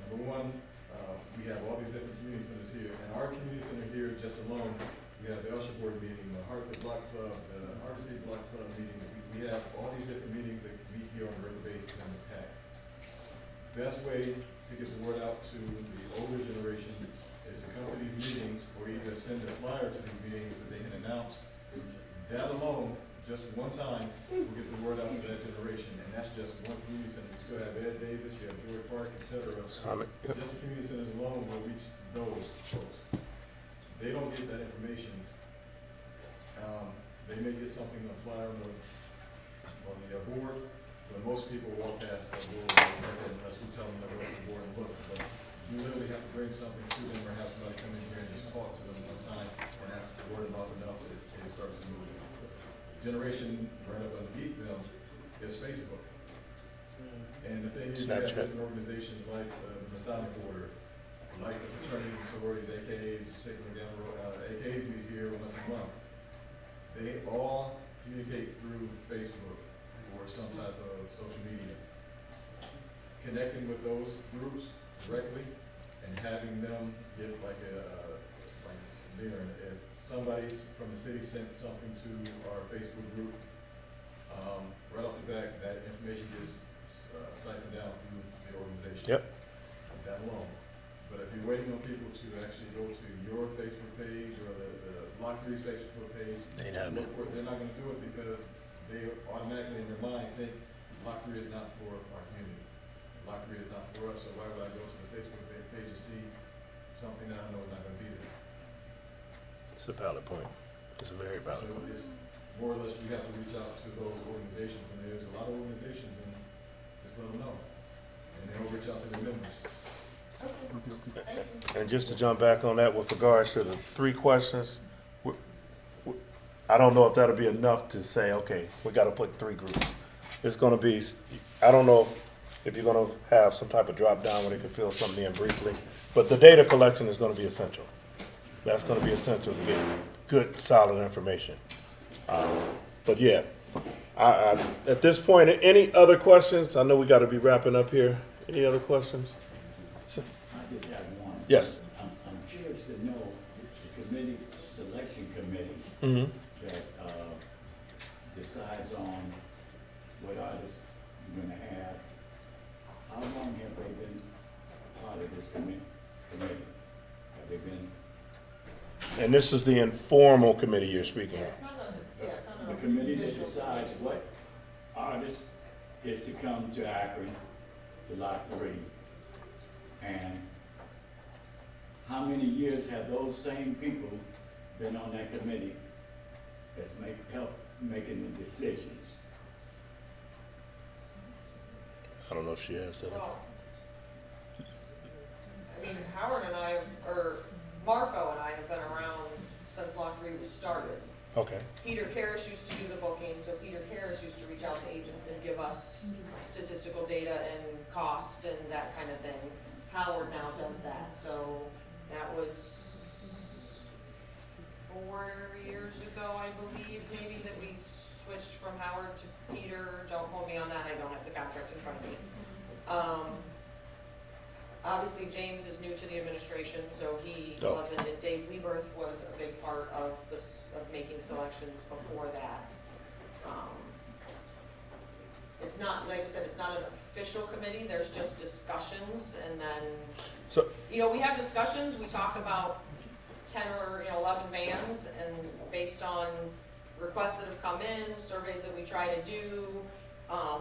Number one, we have all these different community centers here. And our community center here, just alone, we have the Usher Board meeting, the Hartford Block Club, the Hardesty Block Club meeting. We have all these different meetings that meet here on a regular basis and the packed. Best way to get the word out to the older generation is to come to these meetings or either send a flyer to these meetings that they can announce. That alone, just one time, will get the word out to that generation, and that's just one community center. You still have Ed Davis, you have George Park, et cetera. Summit. Yep. Just the community centers alone will reach those folks. They don't get that information. They may get something on a flyer on the board, but most people walk past the board unless we tell them to go to the board and look. But you literally have to bring something to them or have somebody come in here and just talk to them one time, and that's the word of mouth enough that it starts to move. Generation right up underneath them is Facebook. And the thing is, you have Snapchat. different organizations like the Masonic Order, like the fraternities and sororities, AKAs, Sigma Gamma, AKAs meet here once a month. They all communicate through Facebook or some type of social media. Connecting with those groups directly and having them get like dinner. If somebody's from the city sent something to our Facebook group, right off the bat, that information gets siphoned down through the organization. Yep. That alone. But if you're waiting on people to actually go to your Facebook page or the Block 3's Facebook page, Ain't happening. look for it, they're not gonna do it because they automatically in their mind think Block 3 is not for our community. Block 3 is not for us, so why would I go to the Facebook page to see something that I know is not gonna be there? It's a valid point. It's a very valid So point. it's more or less, you have to reach out to those organizations, and there's a lot of organizations, and just let them know. And they'll reach out to their members. And just to jump back on that with regards to the 3 questions, I don't know if that'll be enough to say, okay, we gotta put 3 groups. It's gonna be, I don't know if you're gonna have some type of drop down where they can fill something in briefly, but the data collection is gonna be essential. That's gonna be essential to get good, solid information. But yeah, at this point, any other questions? I know we gotta be wrapping up here. Any other questions? I just have one. Yes. I'm curious to know the committee, selection committee Mm-hmm. that, decides on what artists you're gonna have. How long have they been part of this committee? Have they been, And this is the informal committee you're speaking Yeah, of. it's not a, yeah, it's not the an committee that official decides committee. what artist is to come to Akron, to Lot 3? And how many years have those same people been on that committee that's help making the decisions? I don't know if she has that. Well, I mean, Howard and I, or Marco and I have been around since Lot 3 was started. Okay. Peter Karras used to do the booking, so Peter Karras used to reach out to agents and give us statistical data and cost and that kind of thing. Howard now does that, so that was 4 years ago, I believe, maybe, that we switched from Howard to Peter. Don't hold me on that, I don't have the contract in front of me. Obviously, James is new to the administration, so he Oh. wasn't, and Dave Lieberth was a big part of this, of making selections before that. It's not, like I said, it's not an official committee, there's just discussions, and then, So, you know, we have discussions, we talk about 10 or, 11 bands, and based on requests that have come in, surveys that we try to do,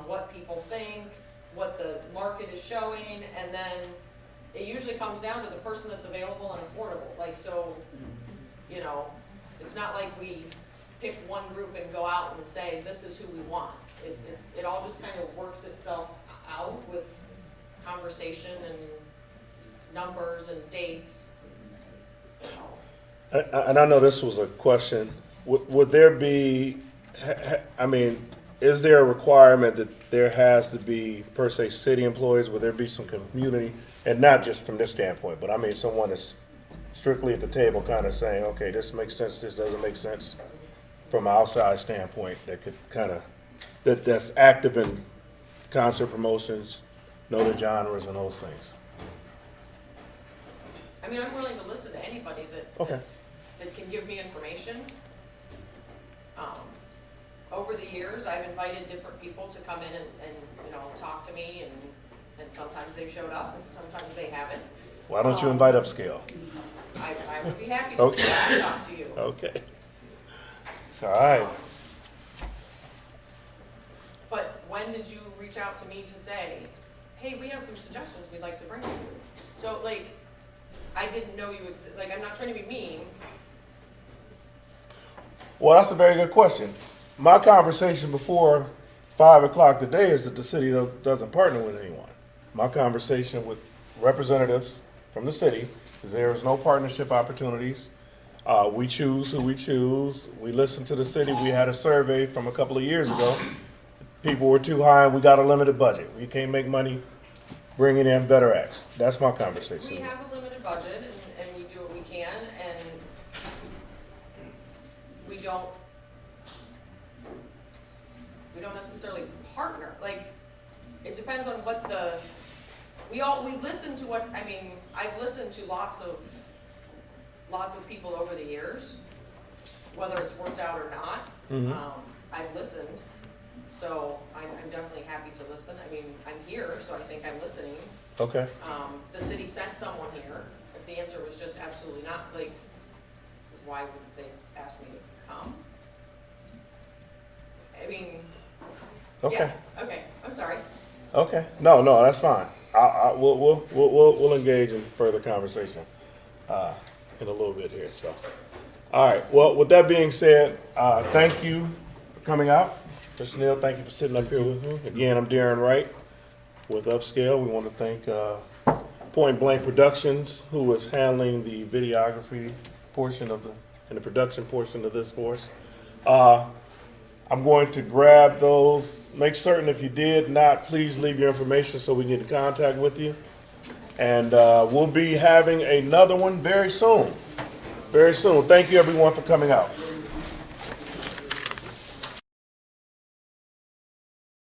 what people think, what the market is showing, and then it usually comes down to the person that's available and affordable. Like, so, it's not like we pick one group and go out and say, this is who we want. It all just kind of works itself out with conversation and numbers and dates. and I know this was a question, would there be, is there a requirement that there has to be, per se, city employees? Would there be some community, and not just from this standpoint, but I mean someone that's strictly at the table kind of saying, okay, this makes sense, this doesn't make sense, from an outside standpoint, that could kind of, that's active in concert promotions, know the genres and those things? I mean, I'm willing to listen to anybody Okay. that can give me information. Over the years, I've invited different people to come in and talk to me, and sometimes they've showed up, and sometimes they haven't. Why don't you invite Upscale? I would be happy to sit down and talk to you. Okay. All right. But when did you reach out to me to say, hey, we have some suggestions we'd like to bring to you? So, I didn't know you I'm not trying to be mean. Well, that's a very good question. My conversation before 5 o'clock today is that the city doesn't partner with anyone. My conversation with representatives from the city is there is no partnership opportunities. We choose who we choose. We listen to the city. We had a survey from a couple of years ago. People were too high and we got a limited budget. We can't make money bringing in better acts. That's my conversation. We have a limited budget, and we do what we can, and we don't necessarily partner. It depends on what we listen to what, I've listened to lots of people over the years, whether it's worked out or not. I've listened, so I'm definitely happy to listen. I'm here, so I think I'm listening. Okay. The city sent someone here. If the answer was just absolutely not, why would they ask me to come? Okay. Yeah, okay, I'm sorry. Okay. No, that's fine. We'll engage in further conversation in a little bit here. So, All right, well, with that being said, thank you for coming out. Mr. Neal, thank you for sitting up here with me. Again, I'm Darren Wright with Upscale. We want to thank Point Blank Productions, who is handling the videography portion of and the production portion of this for us. I'm going to grab those. Make certain if you did not, please leave your information so we can get in contact with you. And we'll be having another one very soon. Very soon. Thank you everyone for coming out.